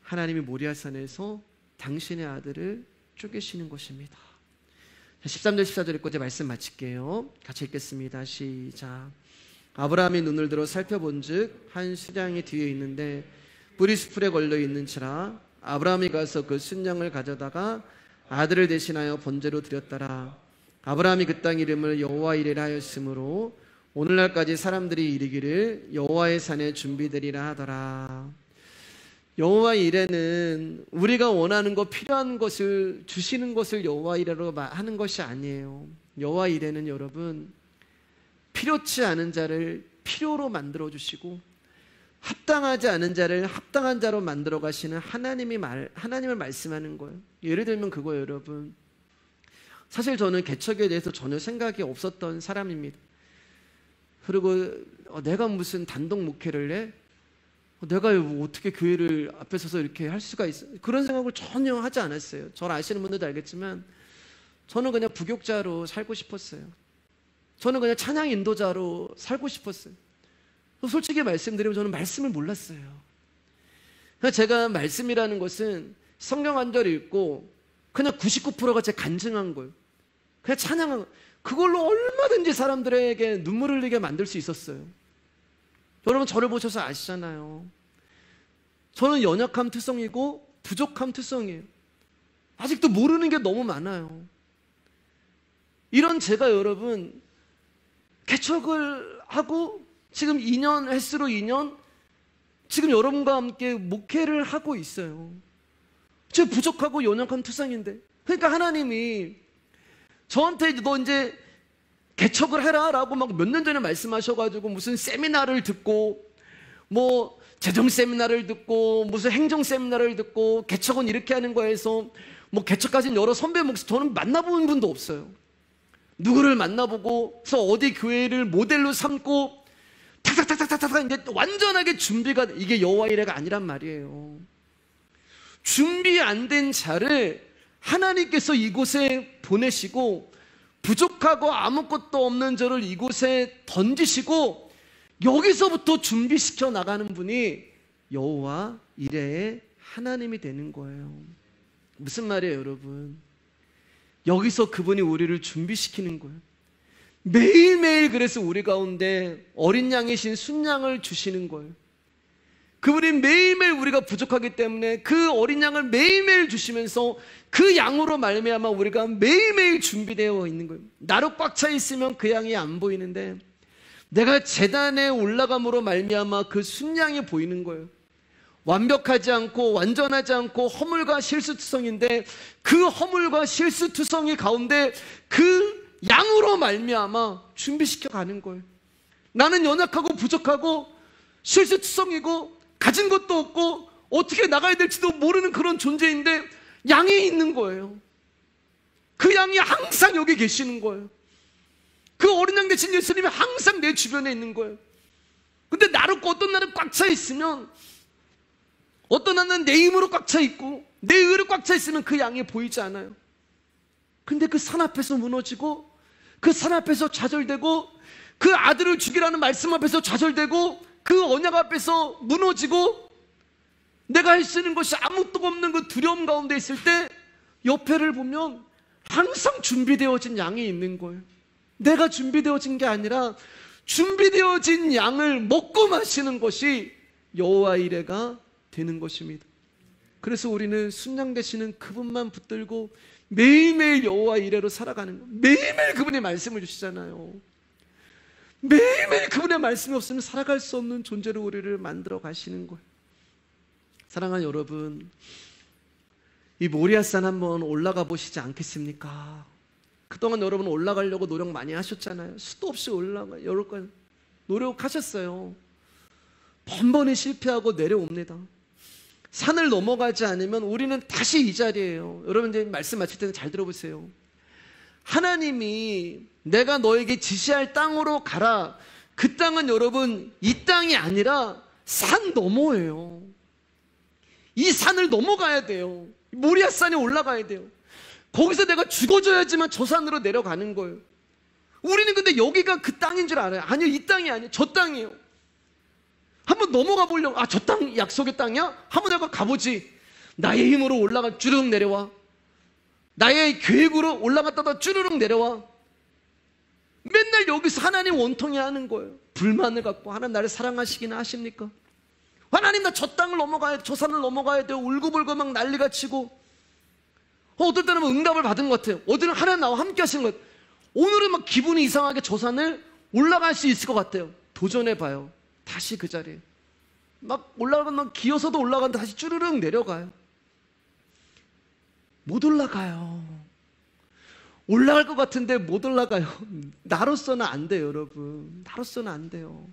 하나님이 모리아산에서 당신의 아들을 쪼개시는 것입니다. 13절 14절 읽고 이제 말씀 마칠게요. 같이 읽겠습니다. 시작. 아브라함이 눈을 들어 살펴본 즉 한 순양이 뒤에 있는데 뿔이 수풀에 걸려 있는지라. 아브라함이 가서 그 순양을 가져다가 아들을 대신하여 번제로 드렸더라. 아브라함이 그 땅 이름을 여호와 이레라 하였으므로 오늘날까지 사람들이 이르기를 여호와의 산에 준비되리라 하더라. 여호와 이레는 우리가 원하는 것, 필요한 것을 주시는 것을 여호와 이레로 하는 것이 아니에요. 여호와 이레는 여러분, 필요치 않은 자를 필요로 만들어 주시고 합당하지 않은 자를 합당한 자로 만들어 가시는 하나님을 말씀하는 거예요. 예를 들면 그거예요, 여러분. 사실 저는 개척에 대해서 전혀 생각이 없었던 사람입니다. 그리고 내가 무슨 단독 목회를 해? 내가 어떻게 교회를 앞에 서서 이렇게 할 수가 있어? 그런 생각을 전혀 하지 않았어요. 저를 아시는 분들도 알겠지만 저는 그냥 부교자로 살고 싶었어요. 저는 그냥 찬양 인도자로 살고 싶었어요. 솔직히 말씀드리면 저는 말씀을 몰랐어요. 제가 말씀이라는 것은 성경 한 절 읽고 그냥 99%가 제 간증한 거예요. 그냥 찬양한 거예요. 그걸로 얼마든지 사람들에게 눈물을 흘리게 만들 수 있었어요. 여러분 저를 보셔서 아시잖아요. 저는 연약함 투성이고 부족함 투성이에요. 아직도 모르는 게 너무 많아요. 이런 제가 여러분 개척을 하고 지금 2년, 횟수로 2년 지금 여러분과 함께 목회를 하고 있어요. 제가 부족하고 연약한 투성인데, 그러니까 하나님이 저한테 너 이제 개척을 해라 라고 막 몇 년 전에 말씀하셔가지고 무슨 세미나를 듣고 뭐 재정 세미나를 듣고 무슨 행정 세미나를 듣고 개척은 이렇게 하는 거에서 뭐 개척까지는 여러 선배 목사 저는 만나본 분도 없어요. 누구를 만나보고서 어디 교회를 모델로 삼고 탁탁탁탁탁탁 이제 완전하게 준비가, 이게 여호와 이레가 아니란 말이에요. 준비 안 된 자를 하나님께서 이곳에 보내시고 부족하고 아무것도 없는 저를 이곳에 던지시고 여기서부터 준비시켜 나가는 분이 여호와 이레의 하나님이 되는 거예요. 무슨 말이에요 여러분? 여기서 그분이 우리를 준비시키는 거예요. 매일매일 그래서 우리 가운데 어린 양이신 순양을 주시는 거예요. 그분이 매일매일 우리가 부족하기 때문에 그 어린 양을 매일매일 주시면서 그 양으로 말미암아 우리가 매일매일 준비되어 있는 거예요. 나로 꽉 차 있으면 그 양이 안 보이는데 내가 제단에 올라감으로 말미암아 그 순양이 보이는 거예요. 완벽하지 않고 완전하지 않고 허물과 실수투성인데 그 허물과 실수투성이 가운데 그 양으로 말미암아 준비시켜 가는 거예요. 나는 연약하고 부족하고 실수투성이고 가진 것도 없고 어떻게 나가야 될지도 모르는 그런 존재인데 양이 있는 거예요. 그 양이 항상 여기 계시는 거예요. 그 어린 양 대신 예수님이 항상 내 주변에 있는 거예요. 근데 나로 어떤 날은 꽉 차 있으면, 어떤 날은 내 힘으로 꽉 차 있고 내 의로 꽉 차 있으면 그 양이 보이지 않아요. 근데 그 산 앞에서 무너지고 그 산 앞에서 좌절되고 그 아들을 죽이라는 말씀 앞에서 좌절되고 그 언약 앞에서 무너지고 내가 할 수 있는 것이 아무것도 없는 그 두려움 가운데 있을 때 옆에를 보면 항상 준비되어진 양이 있는 거예요. 내가 준비되어진 게 아니라 준비되어진 양을 먹고 마시는 것이 여호와 이레가 되는 것입니다. 그래서 우리는 순양 되시는 그분만 붙들고 매일매일 여호와 이레로 살아가는 거예요. 매일매일 그분의 말씀을 주시잖아요. 매일매일 그분의 말씀이 없으면 살아갈 수 없는 존재로 우리를 만들어 가시는 거예요. 사랑하는 여러분, 이 모리아산 한번 올라가 보시지 않겠습니까? 그동안 여러분 올라가려고 노력 많이 하셨잖아요. 수도 없이 여러분 노력하셨어요. 번번이 실패하고 내려옵니다. 산을 넘어가지 않으면 우리는 다시 이 자리예요. 여러분 이제 말씀 마칠 때는 잘 들어보세요. 하나님이 내가 너에게 지시할 땅으로 가라. 그 땅은 여러분 이 땅이 아니라 산 너머예요. 이 산을 넘어가야 돼요. 모리아산에 올라가야 돼요. 거기서 내가 죽어줘야지만 저 산으로 내려가는 거예요. 우리는 근데 여기가 그 땅인 줄 알아요. 아니요, 이 땅이 아니에요. 저 땅이에요. 한번 넘어가 보려고, 아, 저 땅 약속의 땅이야? 한번 내가 가보지. 나의 힘으로 올라가 쭈르륵 내려와. 나의 계획으로 올라갔다가 쭈르륵 내려와. 맨날 여기서 하나님 원통이 하는 거예요. 불만을 갖고 하나님 나를 사랑하시기나 하십니까? 하나님 나 저 땅을 넘어가야 돼, 저 산을 넘어가야 돼요. 울고불고 막 난리가 치고. 어떨 때는 응답을 받은 것 같아요. 어디는 하나님 나와 함께 하시는 것 같아요. 오늘은 막 기분이 이상하게 저 산을 올라갈 수 있을 것 같아요. 도전해봐요. 다시 그 자리에 막 올라가면 기어서도 올라가는데 다시 쭈르륵 내려가요. 못 올라가요. 올라갈 것 같은데 못 올라가요. 나로서는 안 돼요, 여러분. 나로서는 안 돼요.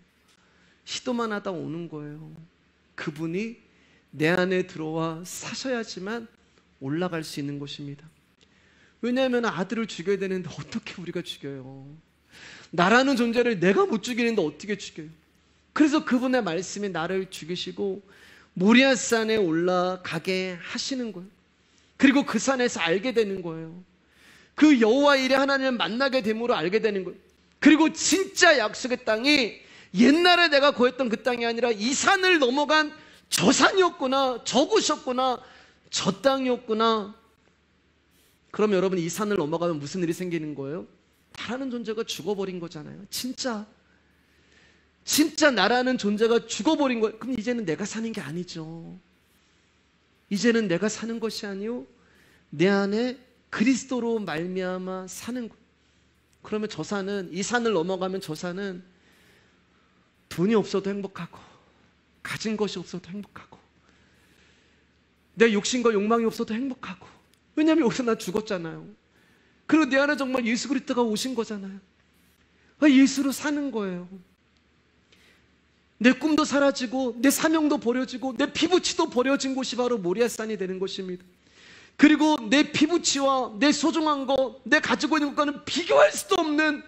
시도만 하다 오는 거예요. 그분이 내 안에 들어와 사셔야지만 올라갈 수 있는 것입니다. 왜냐하면 아들을 죽여야 되는데 어떻게 우리가 죽여요? 나라는 존재를 내가 못 죽이는데 어떻게 죽여요? 그래서 그분의 말씀이 나를 죽이시고 모리아산에 올라가게 하시는 거예요. 그리고 그 산에서 알게 되는 거예요. 그 여호와 이레 하나님을 만나게 됨으로 알게 되는 거예요. 그리고 진짜 약속의 땅이 옛날에 내가 거했던 그 땅이 아니라 이 산을 넘어간 저 산이었구나, 저 곳이었구나, 저 땅이었구나. 그럼 여러분, 이 산을 넘어가면 무슨 일이 생기는 거예요? 나라는 존재가 죽어버린 거잖아요. 진짜 나라는 존재가 죽어버린 거예요. 그럼 이제는 내가 사는 게 아니죠. 이제는 내가 사는 것이 아니요, 내 안에 그리스도로 말미암아 사는 거예요. 그러면 저 산은, 이 산을 넘어가면 저 산은 돈이 없어도 행복하고, 가진 것이 없어도 행복하고, 내 욕심과 욕망이 없어도 행복하고. 왜냐하면 여기서 나 죽었잖아요. 그리고 내 안에 정말 예수 그리스도가 오신 거잖아요. 예수로 사는 거예요. 내 꿈도 사라지고, 내 사명도 버려지고, 내 피부치도 버려진 곳이 바로 모리아산이 되는 것입니다. 그리고 내 피부치와 내 소중한 것, 내 가지고 있는 것과는 비교할 수도 없는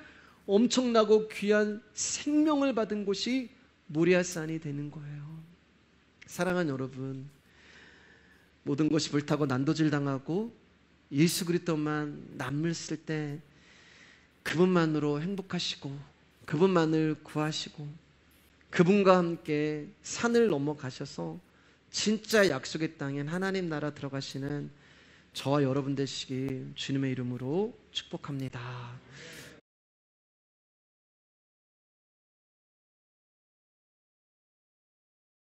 엄청나고 귀한 생명을 받은 곳이 모리아산이 되는 거예요. 사랑하는 여러분, 모든 것이 불타고 난도질 당하고 예수 그리스도만 남을 때 그분만으로 행복하시고, 그분만을 구하시고, 그분과 함께 산을 넘어가셔서 진짜 약속의 땅인 하나님 나라 들어가시는 저와 여러분 되시길 주님의 이름으로 축복합니다.